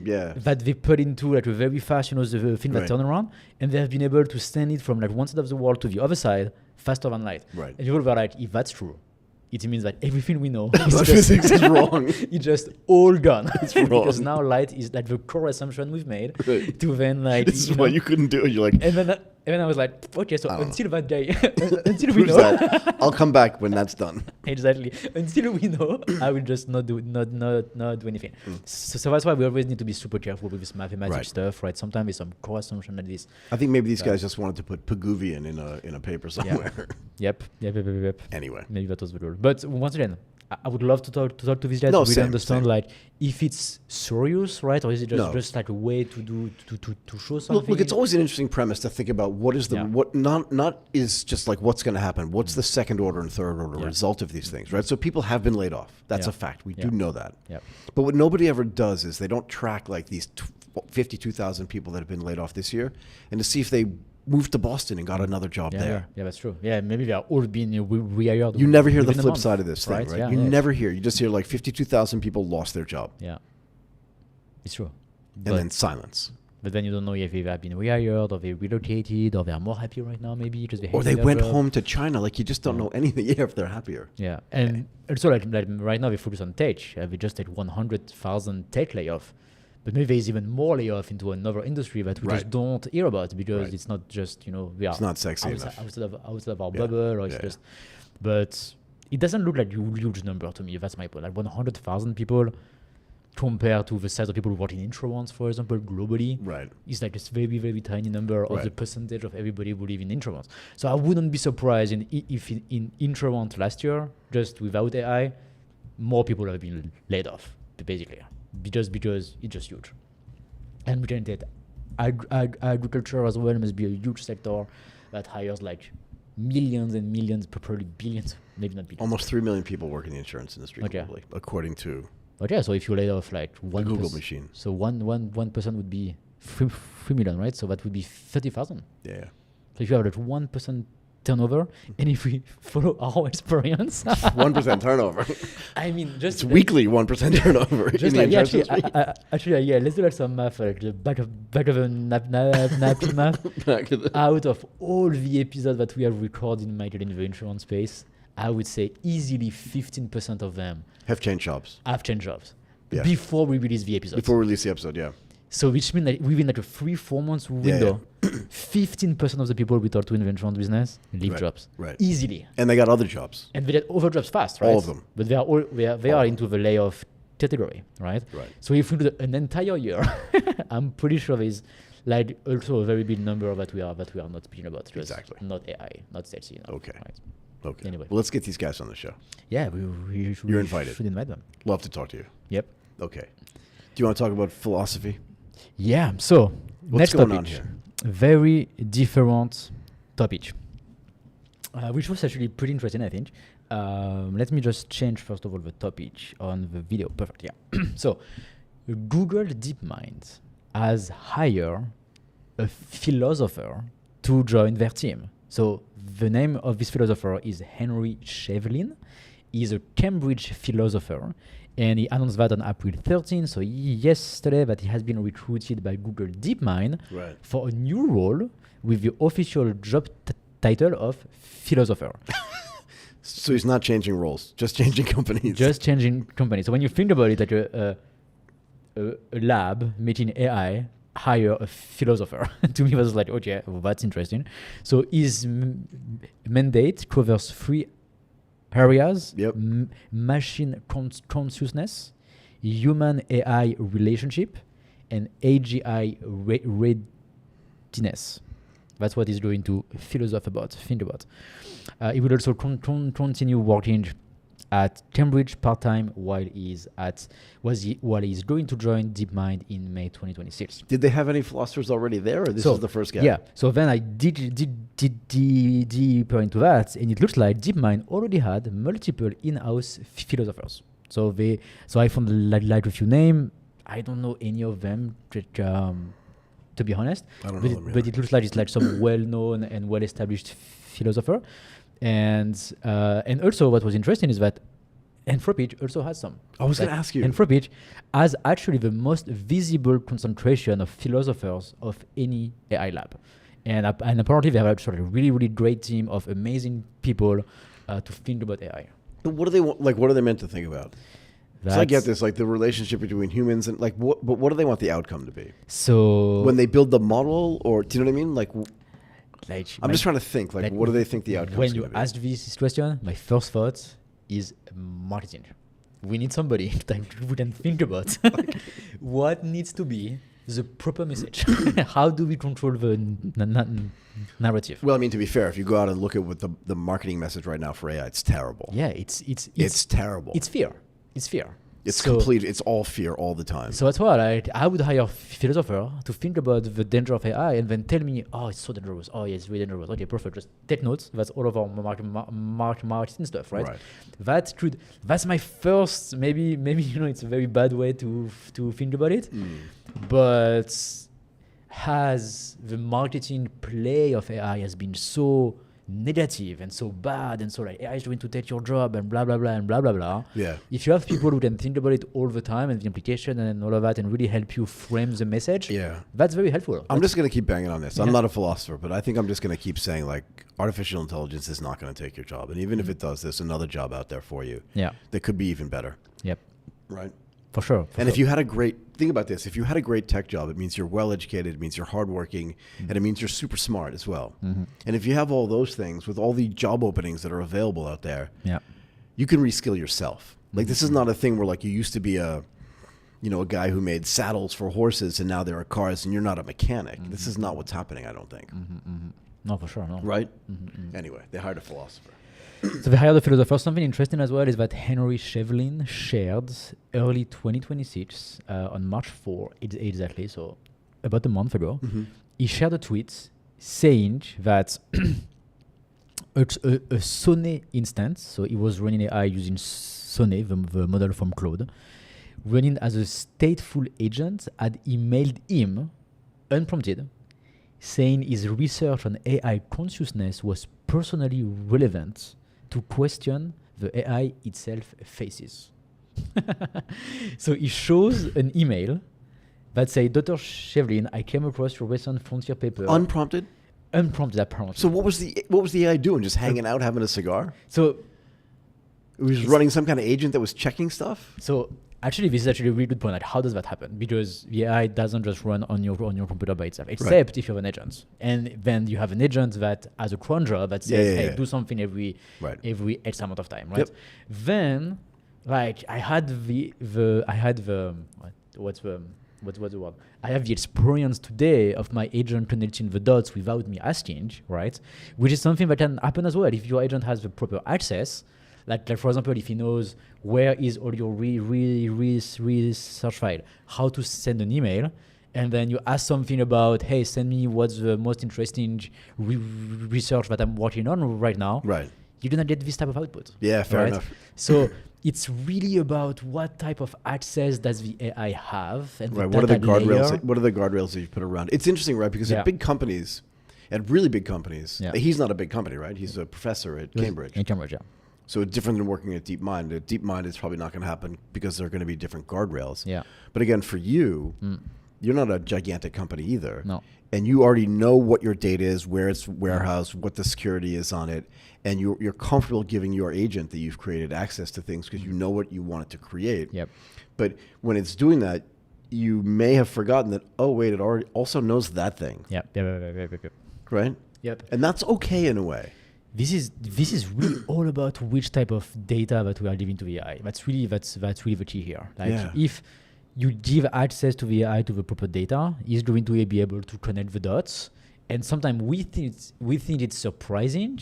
Yeah. that they put into like a very fast, the thing that Right. turn around, and they have been able to send it from like one side of the world to the other side faster than light. Right. And people were like, if that's true, it means that everything we know But physics is wrong. it's just all gone. It's wrong. Because now light is like the core assumption we've made Right. to then like This is you why know, you couldn't do it. You're like, and then I was like, okay, so I don't until that day, until we proves know, that. I'll come back when that's done. exactly. Until we know, I will just not do anything. So that's why we always need to be super careful with this mathematics Right. stuff, right? Sometimes there's some core assumption like this. I think maybe these guys just wanted to put Pigouvian in a paper somewhere. Yep. Anyway. Maybe that was the rule. But once again, I would love to talk to these guys No, to really same, understand same. like if it's serious, right, or is it just No. just like a way to show something? Look, it's always an interesting premise to think about what is the Yeah. what not is just like what's going to happen. What's the second order and third order Yeah. result of these things, right? So people have been laid off. That's Yeah. a fact. We Yeah. do know that. Yep. But what nobody ever does is they don't track like these 52,000 people that have been laid off this year, and to see if they moved to Boston and got another job there. Yeah, that's true. Yeah, maybe they are all being rehired. You never hear the within a flip month, side of this thing, right? Yeah, You yeah. never hear. You just hear like 52,000 people lost their job, Yeah, it's true. and then silence. But then you don't know if they have been rehired or they relocated or they are more happy right now, maybe because Or they went home to China. Like you just don't know anything if they're happier. Yeah, and also like right now they focus on tech. We just had 100,000 tech layoff, but maybe there's even more layoff into another industry that we Right. just don't hear about because Right. it's not just we are It's not sexy outside, enough. outside of our Yeah. bubble, or it's Yeah. just. But it doesn't look like a huge number to me. That's my point. Like 100,000 people compared to the size of people who work in insurance, for example, globally. Right. It's like this very, very tiny number of Right. the percentage of everybody who live in insurance. So I wouldn't be surprised if in insurance last year, just without AI, more people have been laid off, basically, because it's just huge. And we can take agriculture as well must be a huge sector that hires like millions and millions, probably billions, maybe not billions. Almost 3 million people work in the insurance industry Okay. globally, according to But yeah, so if you lay off like one Google machine. so one person would be 3 million, right? So that would be 30,000. Yeah. So if you have like 1% turnover, and if we follow our experience, 1% turnover. I mean, just It's weekly 1% turnover. Just in the like insurance industry. yeah, let's do like some math, like the back of a napkin math. Back to the- Out of all the episodes that we have recorded in the insurance space, I would say easily 15% of them have changed jobs have changed jobs Yeah. before we release the episodes. before we release the episode. Yeah. So which means that within like a 3-4 months window, 15% of the people we talk to in the insurance business leave Right, jobs right. easily, And they got other jobs. and they get over jobs fast, right? All of them. But they are into the layoff category, right? Right. So if we do an entire year, I'm pretty sure there's like also a very big number that we are not speaking about. Just Exactly. Not AI, not sexy enough. Okay. Right? Okay. Anyway. Well, let's get these guys on the show. Yeah, we You're invited. should invite them. Love to talk to you. Yep. Okay. Do you want to talk about philosophy? Yeah. So What's next going topic, on here? very different topic, which was actually pretty interesting, I think. Let me just change first of all the topic on the video. Perfect. Yeah. So Google Deepmind has hired a philosopher to join their team. So the name of this philosopher is Henry Shevlin. He's a Cambridge philosopher, and he announced that on April 13th, so yesterday, that he has been recruited by Google Deepmind for a new role with the official job title of philosopher. So he's not changing roles, just changing companies. Just changing companies. So when you think about it, like a lab making AI hire a philosopher. To me, it was like, okay, well, that's interesting. So his mandate covers 3 areas: machine consciousness, human AI relationship, and AGI readiness. That's what he's going to think about. He will also continue working at Cambridge part-time while he's going to join Deepmind in May 2026. Did they have any philosophers already there, or this is the first guy? Yeah. So then I did deeper into that, and it looks like Deepmind already had multiple in-house philosophers. So I found like a few names. I don't know any of them, to be honest. I don't know them either. But it looks like it's like some well-known and well-established philosopher. And also what was interesting is that Anthropic also has some. I was going to ask you. Anthropic has actually the most visible concentration of philosophers of any AI lab. And apparently they have actually a really, really great team of amazing people to think about AI. But what do they want? Like, what are they meant to think about? So I get this, like the relationship between humans and like, but what do they want the outcome to be? So when they build the model, or do you know what I mean? Like I'm just trying to think, like what do they think the outcome is going to be? When you ask this question, my first thought is marketing. We need somebody that we can think about what needs to be the proper message. How do we control the narrative? Well, I mean, to be fair, if you go out and look at what the marketing message right now for AI, it's terrible. Yeah, it's terrible. It's fear. It's fear. It's complete. It's all fear all the time. So that's why I would hire a philosopher to think about the danger of AI and then tell me, oh, it's so dangerous. Oh, yeah, it's really dangerous. Okay, perfect. Just take notes. That's all of our marketing stuff, right? That's my first. Maybe it's a very bad way to think about it, but has the marketing play of AI has been so negative and so bad and so like AI is going to take your job and blah blah blah and blah blah blah. Yeah. If you have people who can think about it all the time and the implication and all of that and really help you frame the message, that's very helpful. I'm just going to keep banging on this. I'm not a philosopher, but I think I'm just going to keep saying like artificial intelligence is not going to take your job, and even if it does, there's another job out there for you. Yeah. That could be even better. Yep. Right. For sure. If you had a great, think about this, if you had a great tech job, it means you're well educated, it means you're hardworking, and it means you're super smart as well. And if you have all those things with all the job openings that are available out there, you can reskill yourself. Like this is not a thing where like you used to be a guy who made saddles for horses and now there are cars and you're not a mechanic. This is not what's happening, I don't think. No, for sure, no. Right? Anyway, they hired a philosopher. So they hired a philosopher. Something interesting as well is that Henry Shevlin shared early 2026 on March 4, exactly, so about a month ago, he shared a tweet saying that a Sonnet instance, so he was running AI using Sonnet, the model from Claude, running as a stateful agent, had emailed him, unprompted, saying his research on AI consciousness was personally relevant to question the AI itself faces. So he shows an email that says, Dr. Shevlin, I came across your recent frontier paper. Unprompted? Unprompted, apparently. So what was the AI doing? Just hanging out, having a cigar? So it was running some kind of agent that was checking stuff? So actually, this is actually a really good point. Like, how does that happen? Because the AI doesn't just run on your computer by itself, except if you have an agent. And then you have an agent that has a cron job that says, hey, do something every X amount of time, right? Then, like, I had the what's the word? I have the experience today of my agent connecting the dots without me asking, right? Which is something that can happen as well if your agent has the proper access. Like for example, if he knows where is all your research file, how to send an email, and then you ask something about, hey, send me what's the most interesting research that I'm working on right now. Right. You're gonna get this type of output. Yeah, fair enough. So it's really about what type of access does the AI have, and right. What are the guardrails? What are the guardrails that you put around? It's interesting, right? Because at big companies, at really big companies, he's not a big company, right? He's a professor at Cambridge. In Cambridge, yeah. So it's different than working at Deepmind. At Deepmind, it's probably not going to happen because there are going to be different guardrails. Yeah. But again, for you, you're not a gigantic company either. No. And you already know what your data is, where it's warehoused, what the security is on it, and you're comfortable giving your agent that you've created access to things because you know what you want it to create. Yep. But when it's doing that, you may have forgotten that, oh, wait, it already also knows that thing. Yep. Right? Yep. And that's okay in a way. This is really all about which type of data that we are giving to the AI. That's really the key here. Like if you give access to the AI to the proper data, it's going to be able to connect the dots. And sometimes we think it's surprising,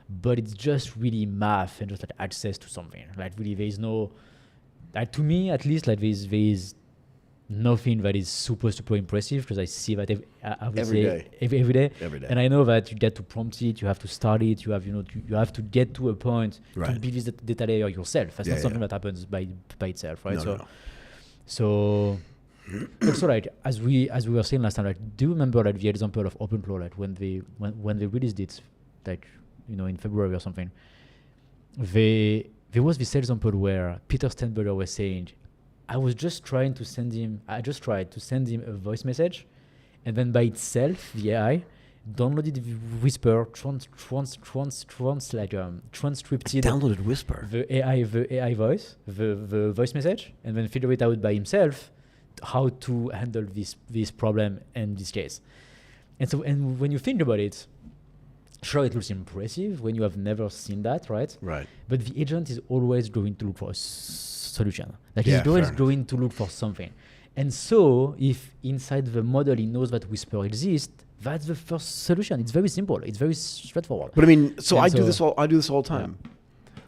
but it's just really math and just like access to something. Like really, there is no, like to me at least, like there is nothing that is super impressive because I see that every day. And I know that you get to prompt it, you have to start it, you have you have to get to a point to build this data layer yourself. That's not something that happens by itself, right? So also, like as we were saying last time, like do you remember like the example of OpenClaw, like when they released it, like in February or something, there was this example where Peter Steinberger was saying, I tried to send him a voice message, and then by itself the AI downloaded Whisper, transcripted downloaded Whisper, the AI voice, the voice message, and then figure it out by himself how to handle this problem and this case. And when you think about it, sure, it looks impressive when you have never seen that, right? Right. But the agent is always going to look for a solution. Like he's always going to look for something. And so if inside the model he knows that Whisper exists, that's the first solution. It's very simple. It's very straightforward. But I mean, I do this all the time.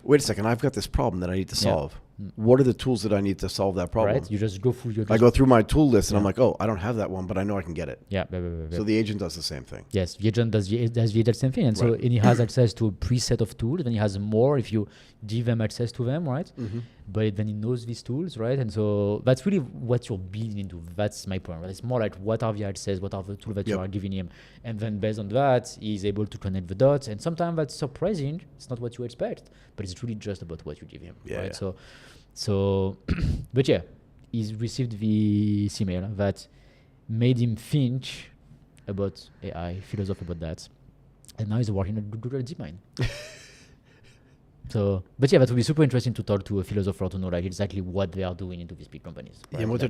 Wait a second, I've got this problem that I need to solve. What are the tools that I need to solve that problem? Right. You just go through I go through my tool list and I'm like, oh, I don't have that one, but I know I can get it. Yeah. So the agent does the same thing. Yes, the agent does the exact same thing. And so and he has access to a preset of tools, and he has more if you give them access to them, right? Mm-hmm. But then he knows these tools, right? And so that's really what you're building into. That's my point. Right? It's more like what are the access, what are the tools that you are giving him? And then based on that, he's able to connect the dots. And sometimes that's surprising. It's not what you expect, but it's really just about what you give him, right? So, but yeah, he's received this email that made him think about AI, philosopher about that. And now he's working at Google Deepmind. So, but yeah, that would be super interesting to talk to a philosopher to know like exactly what they are doing into these big companies. Right? Yeah, what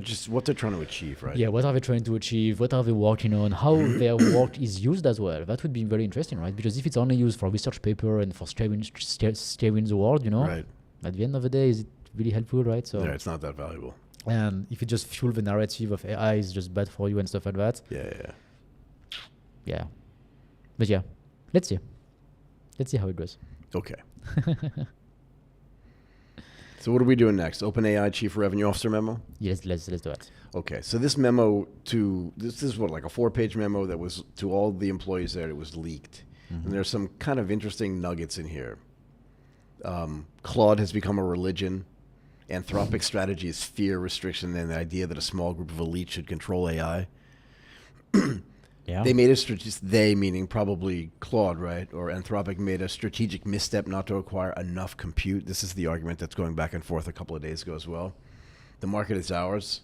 they're trying to achieve, right? Yeah, what are they trying to achieve? What are they working on? How their work is used as well. That would be very interesting, right? Because if it's only used for research paper and for steering the world, right? At the end of the day, is it really helpful, right? So yeah, it's not that valuable. And if it just fuels the narrative of AI is just bad for you and stuff like that. Yeah. But yeah, let's see how it goes. Okay. So what are we doing next? OpenAI Chief Revenue Officer memo? Yes, let's do it. Okay, so this memo this is what, like a 4-page memo that was to all the employees there. It was leaked, and there's some kind of interesting nuggets in here. Claude has become a religion. Anthropic strategy is fear, restriction, and the idea that a small group of elites should control AI. Yeah. They made they meaning probably Claude, right? Or Anthropic made a strategic misstep not to acquire enough compute. This is the argument that's going back and forth a couple of days ago as well. The market is ours.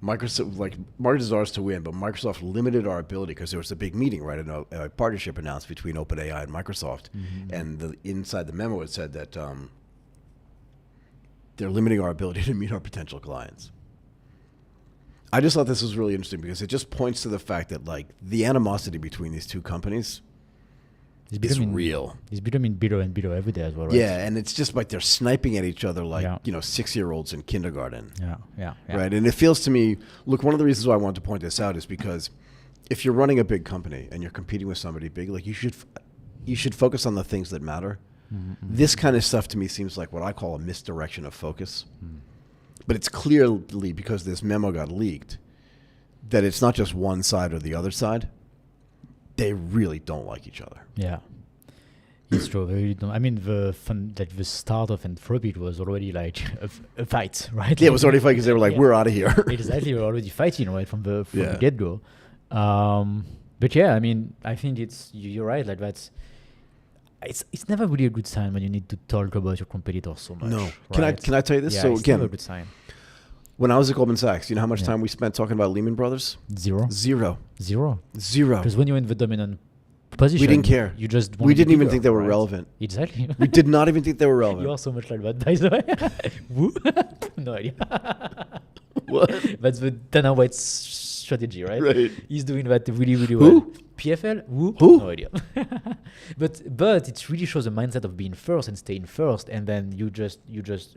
Market is ours to win, but Microsoft limited our ability because there was a big meeting, right? A partnership announced between OpenAI and Microsoft. And inside the memo it said that they're limiting our ability to meet our potential clients. I just thought this was really interesting because it just points to the fact that like the animosity between these two companies is real. It's becoming bitter and bitter every day as well, right? Yeah, and it's just like they're sniping at each other like, 6-year-olds in kindergarten. Yeah. Right, and it feels to me, look, one of the reasons why I wanted to point this out is because if you're running a big company and you're competing with somebody big, like you should focus on the things that matter. This kind of stuff to me seems like what I call a misdirection of focus. But it's clearly, because this memo got leaked, that it's not just one side or the other side. They really don't like each other. Yeah, it's true. They really don't. I mean, the start of Anthropic was already like a fight, right? Yeah, it was already a fight because they were like, we're out of here. Exactly, we're already fighting, right, from the get-go. But yeah, I mean, I think you're right. Like that's. It's never really a good sign when you need to talk about your competitor so much. No. Right? Can I tell you this? Yeah, so it's again, never a good sign. When I was at Goldman Sachs, you know how much time we spent talking about Lehman Brothers? Zero. Because when you're in the dominant position, we didn't care. You just we didn't even think they were relevant. Exactly. We did not even think they were relevant. You are so much like that, by the way. Woo? No idea. What? That's the Dana White's strategy, right? Right. He's doing that really, really Who? well. PFL? Who? No idea. but it really shows the mindset of being first and staying first, and then you just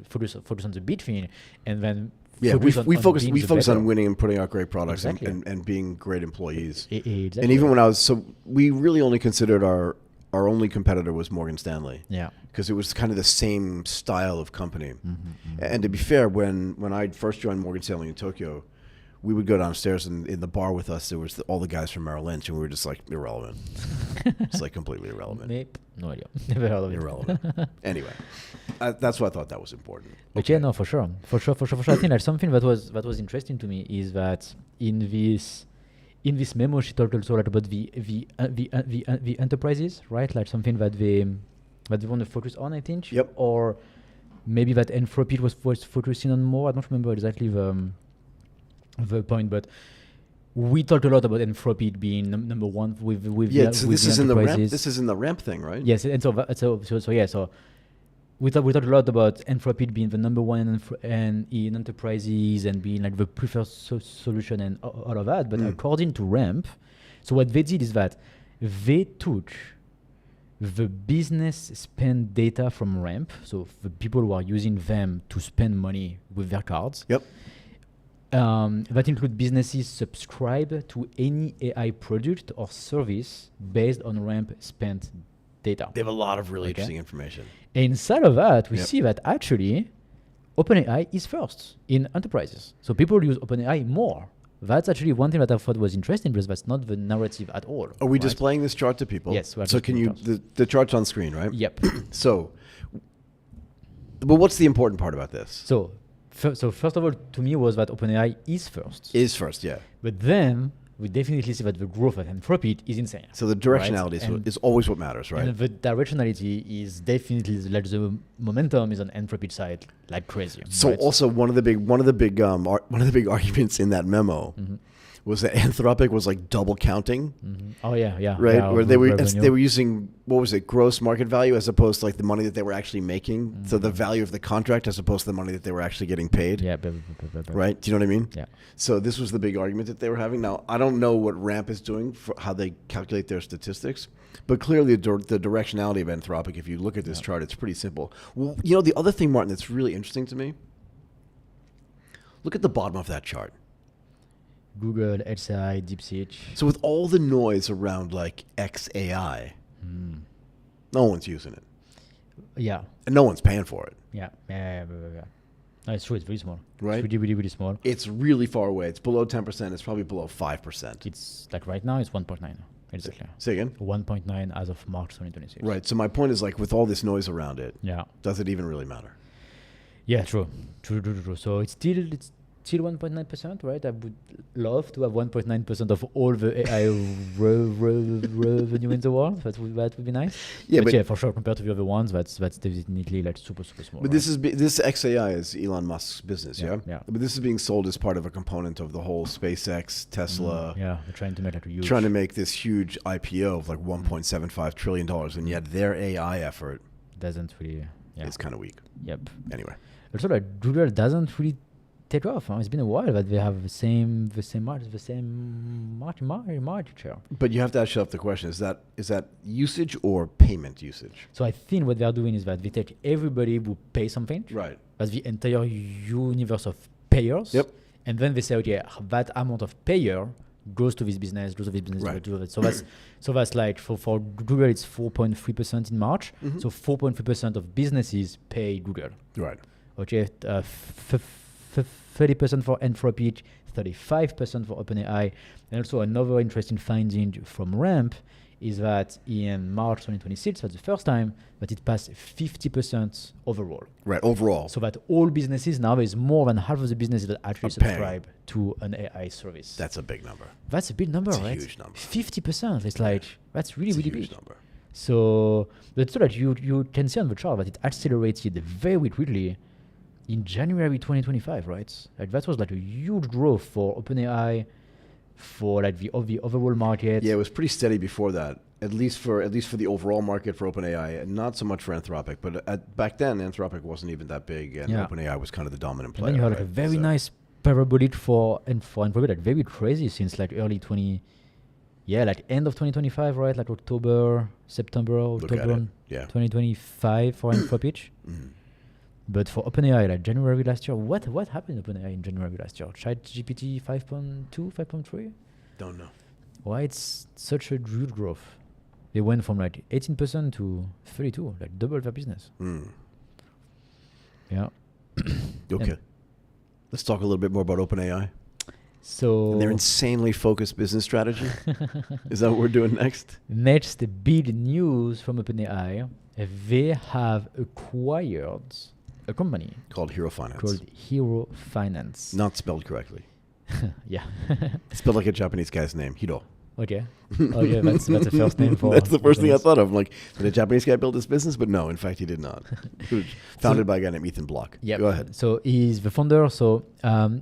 focus on the big thing, and then we focus on winning and putting out great products and being great employees. Exactly. And even when we really only considered our only competitor was Morgan Stanley. Yeah. Because it was kind of the same style of company. And to be fair, when I first joined Morgan Stanley in Tokyo, we would go downstairs, and in the bar with us, there was all the guys from Merrill Lynch, and we were just like irrelevant. It's like completely irrelevant. No idea. Never heard of it. Irrelevant. Anyway, that's why I thought that was important. But yeah, no, for sure. I think like something that was interesting to me is that in this memo, she talked also like about the enterprises, right? Like something that they want to focus on, I think. Yep. Or maybe that Anthropic was focusing on more. I don't remember exactly the point, but we talked a lot about Anthropic being number one with so this is in the ramp. This is in the ramp thing, right? Yes, and so we talked a lot about Anthropic being the number one in enterprises and being like the preferred solution and all of that. But according to Ramp, so what they did is that they took the business spend data from Ramp, so the people who are using them to spend money with their cards. Yep. That include businesses subscribe to any AI product or service based on Ramp spent data. They have a lot of really interesting information. Inside of that, we see that actually OpenAI is first in enterprises. So people use OpenAI more. That's actually one thing that I thought was interesting, because that's not the narrative at all. Are we displaying this chart to people? Yes. So can you, the chart's on screen, right? Yep. But what's the important part about this? So first of all, to me, was that OpenAI is first. Is first, yeah. But then we definitely see that the growth of Anthropic is insane. So the directionality is always what matters, right? And the directionality is definitely like the momentum is on Anthropic side like crazy. So also one of the big arguments in that memo was that Anthropic was like double counting. Oh yeah. Right, yeah, where they were using, what was it, gross market value as opposed to like the money that they were actually making. So the value of the contract as opposed to the money that they were actually getting paid. Yeah. Right. Do you know what I mean? Yeah. So this was the big argument that they were having. Now I don't know what Ramp is doing for how they calculate their statistics, but clearly the directionality of Anthropic, if you look at this chart, it's pretty simple. Well, you know, the other thing, Martin, that's really interesting to me. Look at the bottom of that chart. Google, HCI, DeepSeek. So with all the noise around like XAI, no one's using it. Yeah. And no one's paying for it. Yeah. No, it's true. It's very small. Right? It's really, really small. It's really far away. It's below 10%. It's probably below 5%. It's like right now, it's 1.9. Exactly. Say again? 1.9 as of March 2026. Right. So my point is, like, with all this noise around it, does it even really matter? Yeah, true. So it's still 1.9%, right? I would love to have 1.9% of all the AI revenue in the world. That would be nice. Yeah, but yeah, for sure, compared to the other ones, that's definitely like super small. But this XAI is Elon Musk's business, yeah? But this is being sold as part of a component of the whole SpaceX, Tesla. They're trying to make like a huge... Trying to make this huge IPO of like $1.75 trillion, and yet their AI effort doesn't really... is kind of weak. Yep. Anyway. Also, like Google doesn't really take off. It's been a while that they have the same market share. But you have to ask yourself the question: is that usage or payment usage? So I think what they are doing is that they take everybody who pay something, Right. that's the entire universe of payers, Yep. and then they say, okay, that amount of payer goes to this business, goes to this business, Right. goes to that. So that's like for Google, it's 4.3% in March. Mhm. So 4.3% of businesses pay Google. Right. Okay, 30% for Anthropic, 35% for OpenAI. And also another interesting finding from RAMP is that in March 2026, that's the first time that it passed 50% overall. Right. Overall. So that all businesses now, is more than half of the businesses that actually Are paying. subscribe to an AI service. That's a big number. That's a big number, It's a right? huge number. 50%. It's like, that's really, It's a really huge big. number. So, but so that you can see on the chart that it accelerated very quickly in January 2025, right? Like that was like a huge growth for OpenAI, for like the overall market. Yeah, it was pretty steady before that. At least for the overall market for OpenAI, and not so much for Anthropic. But back then, Anthropic wasn't even that big, and Yeah. OpenAI was kind of the dominant And player. then you had like a right? very So- nice parabolic for Anthropic, like very crazy since like like end of 2025, right? Like September, Look at October it. Yeah. 2025 for Anthropic. Mhm. But for OpenAI, like January last year, what happened to OpenAI in January last year? ChatGPT 5.2, 5.3? Don't know. Why it's such a huge growth? They went from like 18% to 32, like double their business. Mm. Yeah. Okay. And Let's talk a little bit more about OpenAI so and their insanely focused business strategy. Is that what we're doing next? next big news from OpenAI, they have acquired a company Called Hiro Finance. called Hiro Finance. Not spelled correctly. Yeah. Spelled like a Japanese guy's name, Hiro. Okay. Okay, that's the first name for. That's the first thing I Japanese. thought of. I'm like, did a Japanese guy build this business? But no, in fact, he did not. It was founded by a guy named Ethan Block. Yeah. Go ahead. So he's the founder. So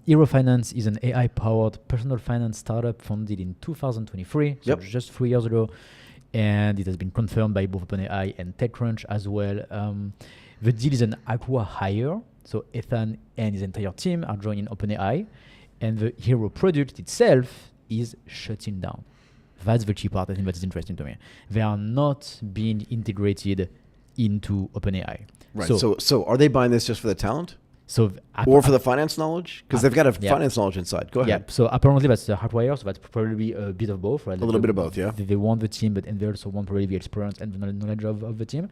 Hiro Finance is an AI-powered personal finance startup founded in 2023, so Yep. just 3 years ago, and it has been confirmed by both OpenAI and TechCrunch as well. The deal is an acqua hire. So Ethan and his entire team are joining OpenAI, and the Hiro product itself is shutting down. That's the key part. I think that is interesting to me. They are not being integrated into OpenAI. Right. So are they buying this just for the talent So or for the finance knowledge? Because they've got a yeah. finance knowledge inside. Go ahead. Yeah, so apparently that's the hardwire, so that's probably a bit of both, right? A little bit of both, yeah. They want the team, and they also want probably the experience and the knowledge of the team.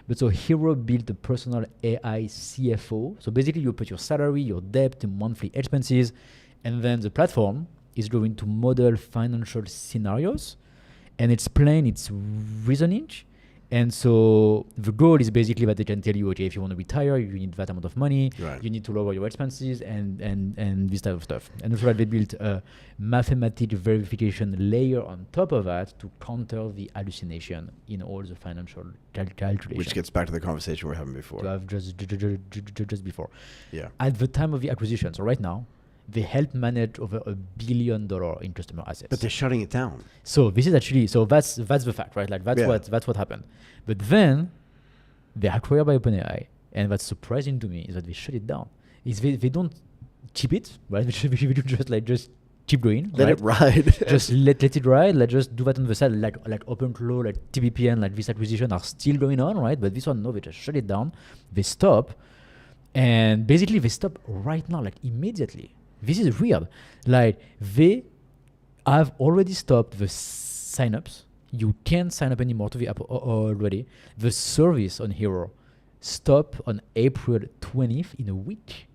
But so Hiro built a personal AI CFO. So basically you put your salary, your debt, the monthly expenses, and then the platform is going to model financial scenarios and explain its reasoning. And so the goal is basically that they can tell you, okay, if you want to retire, you need that amount of money, Right. you need to lower your expenses and this type of stuff. And also they built a mathematical verification layer on top of that to counter the hallucination in all the financial calculations. Which gets back to the conversation we were having before. To have just before. Yeah. At the time of the acquisition, so right now, they help manage over $1 billion in customer assets. But they're shutting it down. So this is actually, so that's the fact, right? Like that's Yeah. what happened. But then they're acquired by OpenAI, and what's surprising to me is that they shut it down. Is they don't keep it, right? We should just keep going. Let right? it ride. Just let it ride. Let's just do that on the side, like OpenClaw, like TBPN, like this acquisition are still going on, right? But this one, no, they just shut it down. They stop, and basically they stop right now, like immediately. This is weird. Like they have already stopped the signups. You can't sign up anymore to the app already. The service on Hiro stopped on April 20th in a week.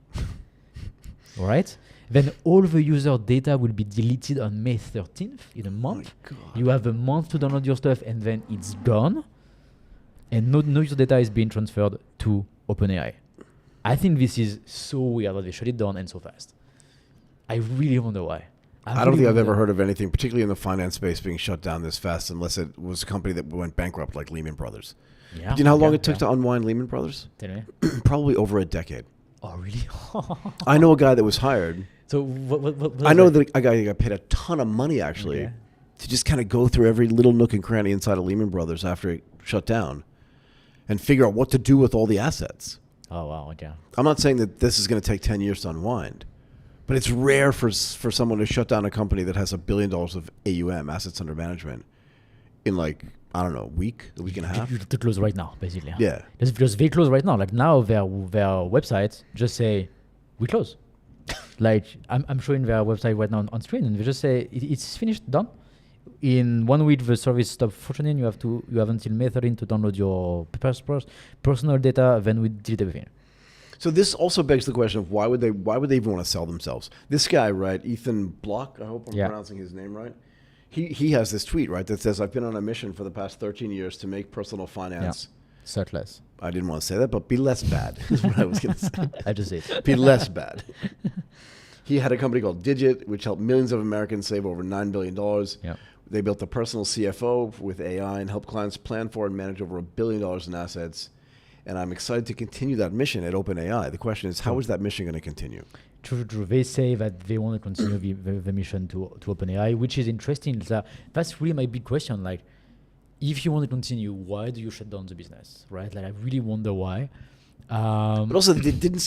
All right. Then all the user data will be deleted on May 13th in a month. God. You have a month to download your stuff, and then it's gone. And no user data is being transferred to OpenAI. I think this is so weird that they shut it down and so fast. I really wonder why. I don't think I've ever heard of anything, particularly in the finance space, being shut down this fast unless it was a company that went bankrupt like Lehman Brothers. Yeah, Do you know how long it took to unwind Lehman Brothers? Tell me. Probably over a decade. Oh, really? I know a guy that was hired. So what I know that a guy that got paid a ton of money, actually, Okay. to just kind of go through every little nook and cranny inside of Lehman Brothers after it shut down and figure out what to do with all the assets. Oh, wow. Okay. I'm not saying that this is going to take 10 years to unwind, But it's rare for someone to shut down a company that has $1 billion of AUM, assets under management, in like, I don't know, a week and a half. To close right now, basically. Yeah. It's because they close right now. Like now, their website just say, we close. Like I'm showing their website right now on screen, and they just say it's finished, done. In 1 week, the service stopped functioning. You have until May 13 to download your personal data. Then we delete everything. So this also begs the question of why would they even want to sell themselves? This guy, right, Ethan Block, I hope I'm pronouncing his name right. He has this tweet, right, that says, I've been on a mission for the past 13 years to make personal finance Certless. I didn't want to say that, but be less bad is what I was going to say. I just say it. Be less bad. He had a company called Digit, which helped millions of Americans save over $9 billion. Yeah. They built a personal CFO with AI and helped clients plan for and manage over $1 billion in assets. And I'm excited to continue that mission at OpenAI. The question is, how is that mission going to continue? True. They say that they want to continue the mission to OpenAI, which is interesting. That's really my big question. Like, if you want to continue, why do you shut down the business, right? Like, I really wonder why. But also, they didn't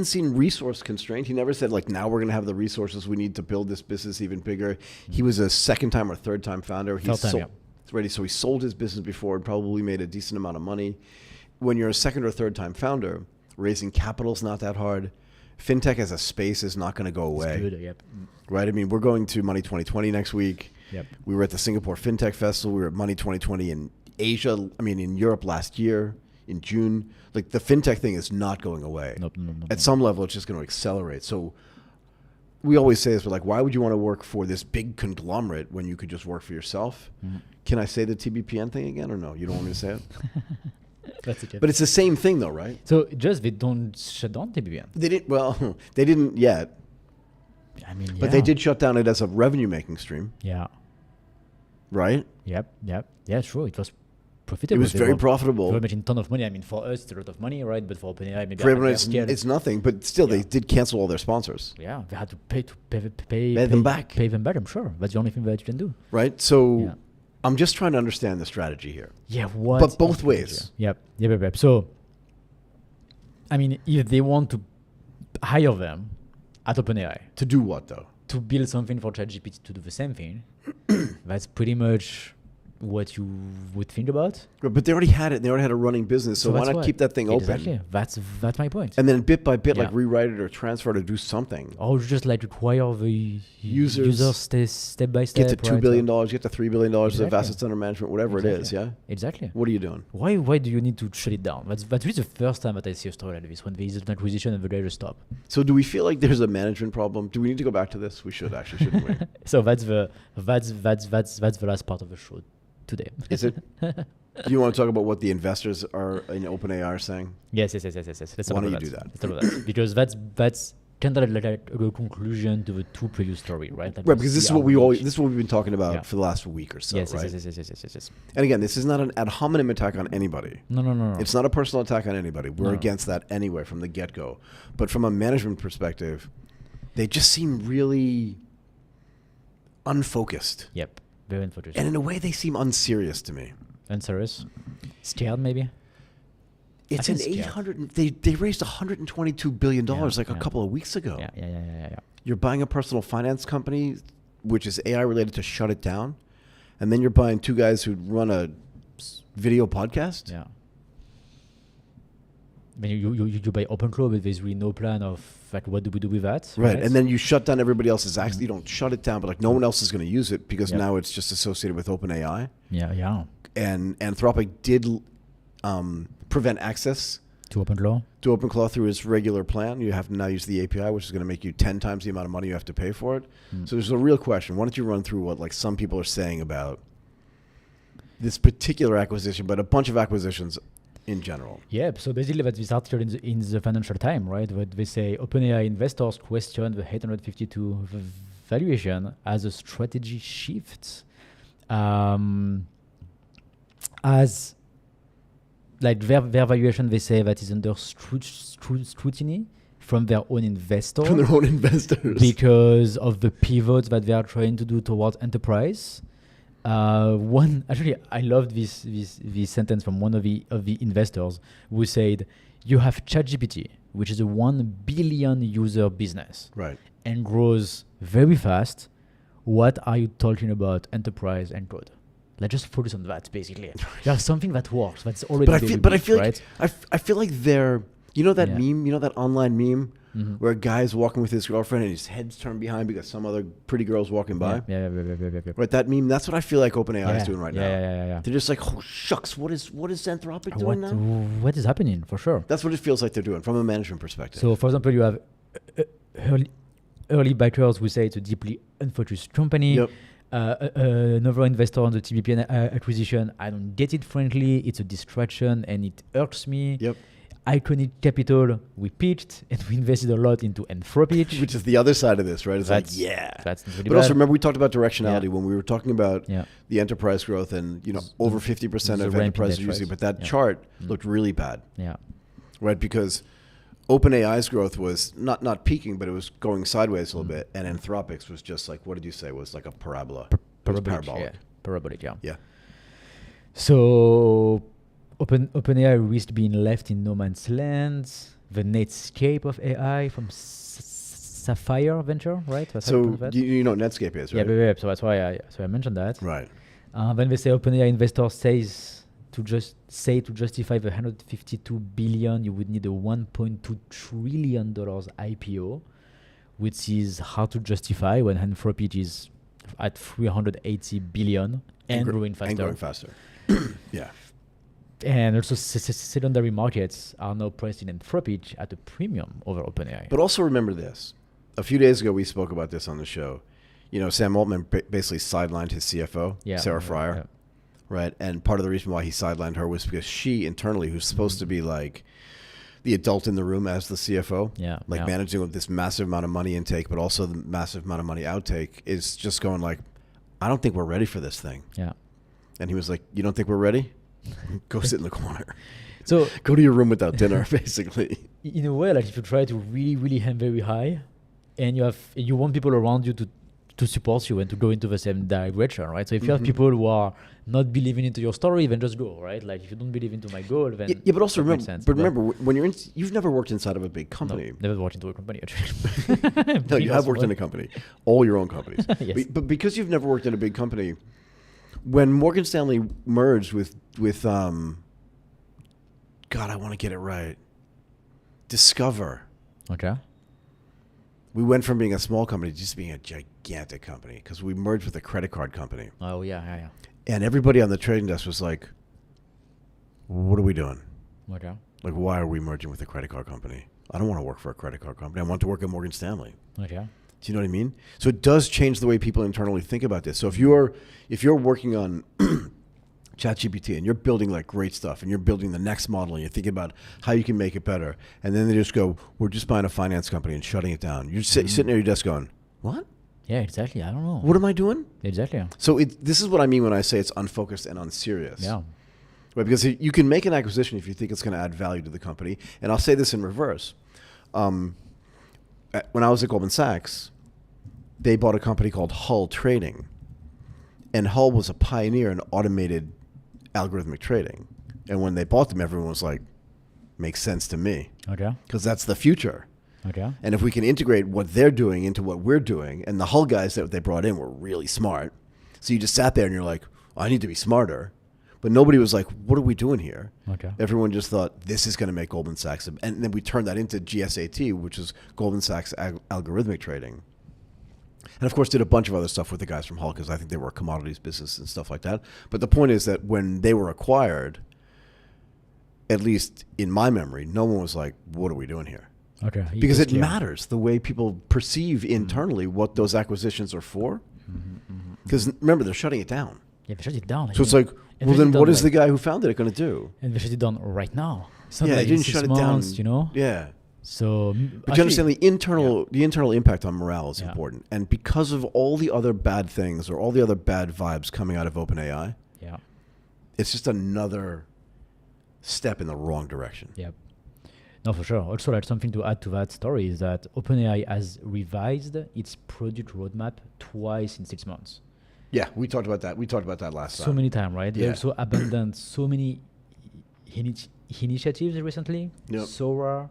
seem resource constrained. He never said, like, now we're going to have the resources we need to build this business even bigger. He was a second-time or third-time founder. So he sold his business before and probably made a decent amount of money. When you're a second or third-time founder, raising capital is not that hard. Fintech as a space is not going to go away. It's good, yep. Right? I mean, we're going to Money 2020 next week. Yep. We were at the Singapore Fintech Festival. We were at Money 2020 in Asia. I mean, in Europe last year, in June. Like, the fintech thing is not going away. Nope. At some level, it's just going to accelerate. So we always say this, but like, why would you want to work for this big conglomerate when you could just work for yourself? Mm-hmm. Can I say the TBPN thing again or no? You don't want me to say it? That's it. But it's the same thing though, right? So just they don't shut down TBPN. They didn't yet. I mean, but they did shut down it as a revenue-making stream. Yeah. Right? Yep. Yeah, sure. It was profitable. It was very profitable. They were making a ton of money. I mean, for us, it's a lot of money, right? But for OpenAI, maybe for everyone, it's nothing. But still, they did cancel all their sponsors. Yeah, they had to pay them back. Pay them back. I'm sure that's the only thing that you can do. Right. So I'm just trying to understand the strategy here. Yeah. What? But both ways. Yep. So, I mean, if they want to hire them at OpenAI to do what though? To build something for ChatGPT to do the same thing, that's pretty much what you would think about. But they already had it. They already had a running business. So why not keep that thing open? Exactly. That's my point. And then bit by bit, like rewrite it or transfer it or do something. Or just like require the users step by step. Get to $2 billion, get to $3 billion of assets under management, whatever it is. Yeah. Exactly. What are you doing? Why do you need to shut it down? That's really the first time that I see a story like this, when there is an acquisition and the guy just stop. So do we feel like there's a management problem? Do we need to go back to this? We should actually, shouldn't we? So that's the last part of the show today. Is it? Do you want to talk about what the investors are in OpenAI are saying? Yes. Let's Why don't you do that? Let's talk about that. Because that's kind of like a conclusion to the two previous story, right? Like right, because this is what we've been talking about for the last week or so, yes, right? Yes. And again, this is not an ad hominem attack on anybody. No. It's not a personal attack on anybody. We're against that anyway from the get-go. But from a management perspective, they just seem really unfocused. Yep. Very unfocused. And in a way, they seem unserious to me. Unserious? Scared, maybe? It's an 800. They raised $122 billion a couple of weeks ago. Yeah. You're buying a personal finance company, which is AI related, to shut it down, and then you're buying two guys who run a video podcast. Yeah. I mean, you buy OpenClaw, but there's really no plan of like what do we do with that, right? And then you shut down everybody else's access. You don't shut it down, but like no one else is going to use it because now it's just associated with OpenAI. Yeah. And Anthropic did prevent access to OpenClaw through its regular plan. You have to now use the API, which is going to make you 10 times the amount of money you have to pay for it. So there's a real question. Why don't you run through what like some people are saying about this particular acquisition, but a bunch of acquisitions in general? Yeah, so basically that's this article in the Financial Times, right? Where they say OpenAI investors question the 852 valuation as a strategy shift. As like their valuation, they say that is under scrutiny from their own investors. From their own investors. Because of the pivot that they are trying to do towards enterprise. Actually, I loved this sentence from one of the investors who said, "You have ChatGPT, which is a 1 billion user business, right? and grows very fast, what are you talking about enterprise and code? Let's just focus on that, basically. You have something that works, that's already I feel right? like I feel like they're, you know that meme, you know that online meme where a guy's walking with his girlfriend and his head's turned behind because some other pretty girl's walking by. Yeah. Right, that meme. That's what I feel like OpenAI is doing right now. Yeah. They're just like, oh shucks, what is Anthropic doing now? What is happening, for sure? That's what it feels like they're doing from a management perspective. So, for example, you have early backers who say it's a deeply unfocused company. Yep. Another investor on the TBP acquisition, I don't get it, frankly. It's a distraction and it irks me. Yep. Iconic Capital, we pitched and we invested a lot into Anthropic. Which is the other side of this, right? It's that's but really also remember we talked about directionality when we were talking about Yeah. the enterprise growth and over 50% of enterprises using it, but that chart looked really bad. Yeah. Right? Because OpenAI's growth was not peaking, but it was going sideways a little bit, and Anthropic's was just like, what did you say? Was like a parabola. Parabolic. Parabolic, yeah. Yeah. So OpenAI risked being left in no man's land. The Netscape of AI from Sapphire Venture, right? So you know what Netscape is, right? Yeah. So that's why I mentioned that. Right. Then they say OpenAI investor says to justify the 152 billion, you would need a 1.2 trillion dollars IPO, which is hard to justify when Anthropic is at 380 billion and growing faster. Yeah. And also secondary markets are now priced in Anthropic at a premium over OpenAI. But also remember this. A few days ago, we spoke about this on the show. Sam Altman basically sidelined his CFO, Sarah Fryer, right? And part of the reason why he sidelined her was because she internally, who's supposed to be like the adult in the room as the CFO, managing with this massive amount of money intake, but also the massive amount of money outtake, is just going like, I don't think we're ready for this thing. Yeah. And he was like, you don't think we're ready? Go sit in the corner. So go to your room without dinner, basically. In a way, like if you try to really, really aim very high, and you want people around you to support you and to go into the same direction, right? So if you have people who are not believing into your story, then just go, right? Like if you don't believe into my goal, then but also remember, when you've never worked inside of a big company. No, never worked into a company actually. No, you have worked in a company, all your own companies. Yes. But because you've never worked in a big company, when Morgan Stanley merged with God, I want to get it right, Discover. Okay. We went from being a small company to just being a gigantic company because we merged with a credit card company. Oh, yeah. And everybody on the trading desk was like, what are we doing? Okay. Like, why are we merging with a credit card company? I don't want to work for a credit card company. I want to work at Morgan Stanley. Okay. Do you know what I mean? So it does change the way people internally think about this. So if you're working on ChatGPT and you're building like great stuff and you're building the next model and you're thinking about how you can make it better, and then they just go, we're just buying a finance company and shutting it down. You're sitting at your desk going, what? Yeah, exactly. I don't know. What am I doing? Exactly. So this is what I mean when I say it's unfocused and unserious. Yeah. Right, because you can make an acquisition if you think it's going to add value to the company. And I'll say this in reverse. When I was at Goldman Sachs, they bought a company called Hull Trading. And Hull was a pioneer in automated algorithmic trading. And when they bought them, everyone was like, makes sense to me. Okay. Because that's the future. Okay. And if we can integrate what they're doing into what we're doing, and the Hull guys that they brought in were really smart. So you just sat there and you're like, I need to be smarter. But nobody was like, what are we doing here? Okay. Everyone just thought, this is going to make Goldman Sachs. And then we turned that into GSAT, which is Goldman Sachs algorithmic trading. And of course, did a bunch of other stuff with the guys from Hull because I think they were a commodities business and stuff like that. But the point is that when they were acquired, at least in my memory, no one was like, what are we doing here? Okay. Because it matters the way people perceive internally what those acquisitions are for. Because remember, they're shutting it down. Yeah, they shut it down. So it's like, well, then what is the guy who founded it going to do? And they shut it down right now. It's not Yeah, like they didn't in 6 shut it months, down. you know? Yeah. So, But you understand the internal impact on morale is important. And because of all the other bad things or all the other bad vibes coming out of OpenAI, it's just another step in the wrong direction. Yep. No, for sure. Also, like something to add to that story is that OpenAI has revised its product roadmap twice in 6 months. Yeah, we talked about that. We talked about that last time. So many times, right? They Yeah. also abandoned so many initiatives recently. Yep. Sora,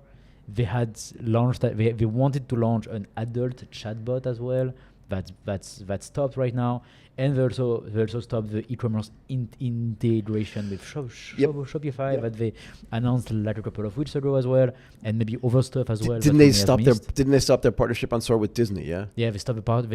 They had launched they wanted to launch an adult chatbot as well. That stopped right now, and they also stopped the e-commerce integration with Shopify that they announced like a couple of weeks ago as well, and maybe other stuff as well. Didn't they stop their partnership on Sora with Disney? Yeah. Yeah, they stopped the part.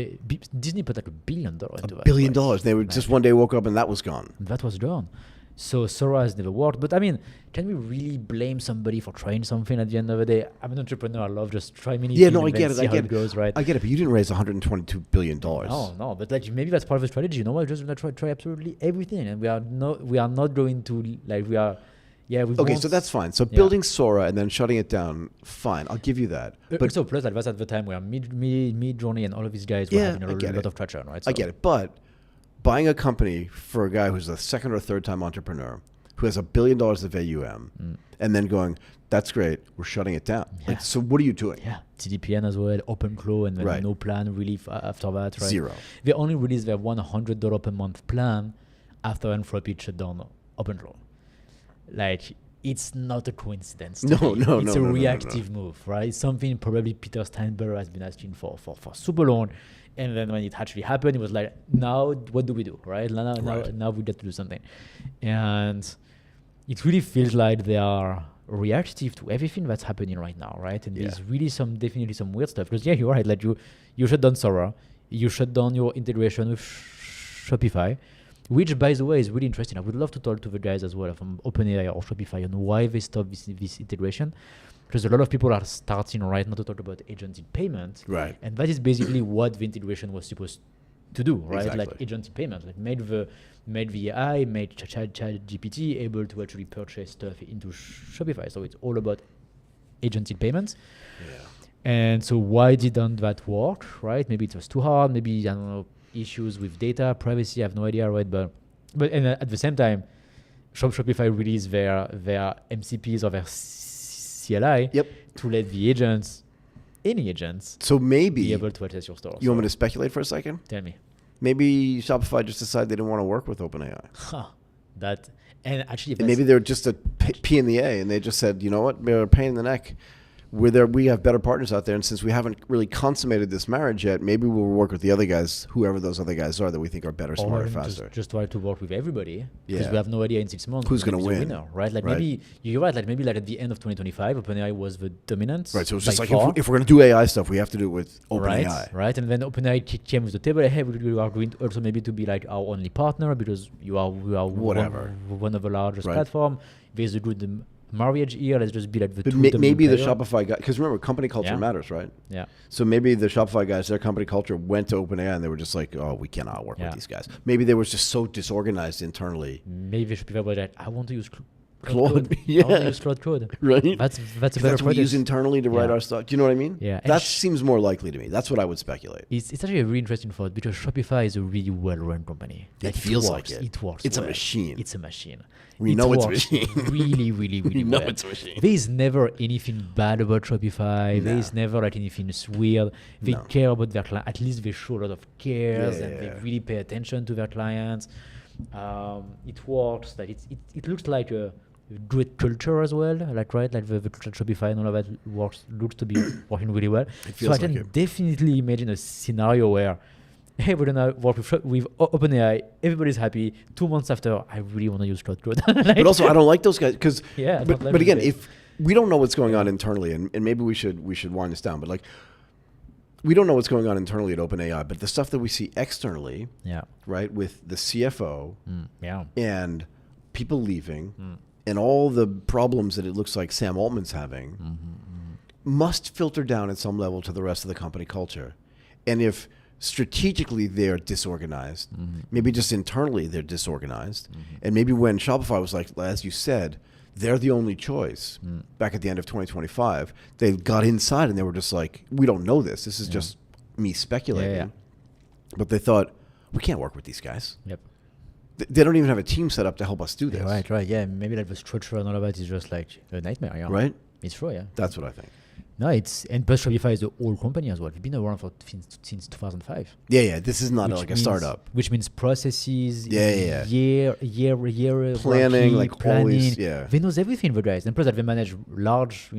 Disney put like $1 billion into that. $1 billion. They were just one day woke up and that was gone. That was gone. So Sora has never worked. But I mean, can we really blame somebody for trying something at the end of the day? I'm an entrepreneur. I love just try many things I get it. See how it goes, right? I get it, but you didn't raise $122 billion. No, but like maybe that's part of the strategy. You know what? Just gonna try absolutely everything, and we are not going to like we are. Yeah. Okay, so that's fine. So building Sora and then shutting it down, fine. I'll give you that. But also plus that was at the time where Midjourney and all of these guys were having a lot of traction, right? So I get it, but buying a company for a guy who's a second or third time entrepreneur who has $1 billion of AUM and then going, that's great, we're shutting it down. Yeah. Like, so what are you doing? Yeah, TDPN as well, OpenClaw, and then no plan really after that, right? Zero. They only released their $100 per month plan after Anthropic shut down OpenClaw. Like, it's not a coincidence. It's a reactive move, right? It's something probably Peter Steinberg has been asking for super long. And then when it actually happened, it was like, now what do we do, right? Now we get to do something. And it really feels like they are reactive to everything that's happening right now, right? And there's really definitely some weird stuff. Because you're right, like you shut down Sora, you shut down your integration with Shopify, which, by the way, is really interesting. I would love to talk to the guys as well from OpenAI or Shopify on why they stopped this integration. Because a lot of people are starting right now to talk about agentic payment. Right. And that is basically what the integration was supposed to do, right? Exactly. Like agentic payment, like made the AI, made ChatGPT able to actually purchase stuff into Shopify. So it's all about agentic payments. Yeah. And so why didn't that work, right? Maybe it was too hard. Maybe, I don't know, issues with data, privacy, I have no idea, right? But and at the same time, Shopify released their MCPs or their CLI to let the any agents, so maybe be able to access your store. You want me to speculate for a second? Tell me. Maybe Shopify just decided they didn't want to work with OpenAI. And actually, and maybe they're just a P in the A, and they just said, you know what, we're a pain in the neck. We have better partners out there, and since we haven't really consummated this marriage yet, maybe we'll work with the other guys, whoever those other guys are that we think are better, smarter, faster. Just try to work with everybody, because we have no idea in 6 months who's going to win, winner, right? Like maybe you're right. Like maybe like at the end of 2025, OpenAI was the dominant. Right. So it's just like if we're going to do AI stuff, we have to do it with OpenAI, right? And then OpenAI came with the table. Hey, we are going to also maybe to be like our only partner because we are whatever one of the largest platform. There's a good marriage here. Let's just be like the maybe the Shopify guy, because remember, company culture matters, right? Yeah. So maybe the Shopify guys, their company culture went to OpenAI and they were just like, oh, we cannot work with these guys. Maybe they were just so disorganized internally. Maybe Shopify was like, I want to use Claude. I want to use Claude Code. Right. That's a better that's what we use internally to write our stuff. Do you know what I mean? Yeah. That seems more likely to me. That's what I would speculate. It's actually a really interesting thought because Shopify is a really well-run company. It feels like it. It works. It's a machine. It's a machine. We know it's a machine. Really, really, really well. It's a machine. There is never anything bad about Shopify. There is never like anything weird. They care about their clients. At least they show a lot of care and they really pay attention to their clients. It works. Like it looks like a good culture as well. Like right, like the Shopify and all of that looks to be working really well. So I can definitely imagine a scenario where, hey, we're gonna work with OpenAI. Everybody's happy. 2 months after, I really want to use Claude Code. But also, I don't like those guys because. But again, if we don't know what's going on internally, and maybe we should wind this down. But like, we don't know what's going on internally at OpenAI. But the stuff that we see externally, right, with the CFO, and people leaving, and all the problems that it looks like Sam Altman's having, must filter down at some level to the rest of the company culture. And if strategically they're disorganized, maybe just internally they're disorganized, and maybe when Shopify was like, as you said, they're the only choice back at the end of 2025, they got inside and they were just like, we don't know this. This is just me speculating. But they thought, we can't work with these guys. They don't even have a team set up to help us do this. Right. Yeah, maybe like the structure and all of that is just like a nightmare. Right? It's true, That's what I think. No, and plus Shopify is an old company as well. We've been around since 2005. Yeah. This is not like a startup. Which means processes, Yeah. year Planning, like planning. always, yeah. They knows everything, the guys. And plus that they manage large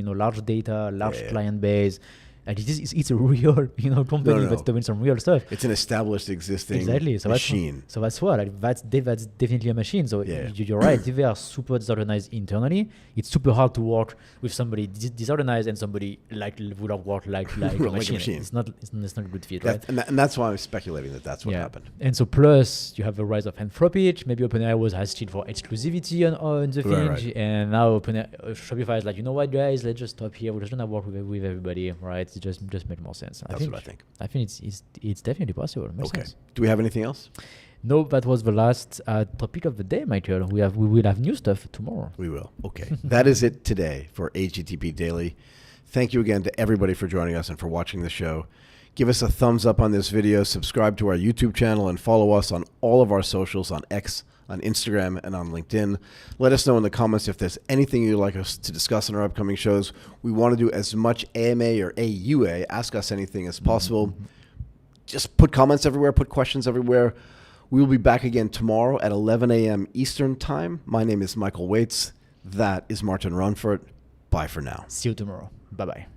data, large client base. And it's a real, company that's doing some real stuff. It's an established, existing machine. That's what. Like, that's definitely a machine. So you're right. If they are super disorganized internally, it's super hard to work with somebody disorganized and somebody would have worked like a machine. It's not a good fit, right? And that's why I'm speculating that's what happened. And so plus you have the rise of Anthropic. Maybe OpenAI has still for exclusivity on the thing, right. And now Shopify is like, you know what, guys, let's just stop here. We're just gonna work with everybody, right? It just makes more sense. That's what I think. I think it's definitely possible. Makes sense. Do we have anything else? No, that was the last topic of the day, Michael. We will have new stuff tomorrow. We will. Okay. That is it today for AGTP Daily. Thank you again to everybody for joining us and for watching the show. Give us a thumbs up on this video, subscribe to our YouTube channel, and follow us on all of our socials on X, on Instagram, and on LinkedIn. Let us know in the comments if there's anything you'd like us to discuss in our upcoming shows. We want to do as much AMA or AUA, ask us anything as possible. Just put comments everywhere, put questions everywhere. We will be back again tomorrow at 11 a.m. Eastern Time. My name is Michael Waits. That is Martin Runford. Bye for now. See you tomorrow. Bye-bye.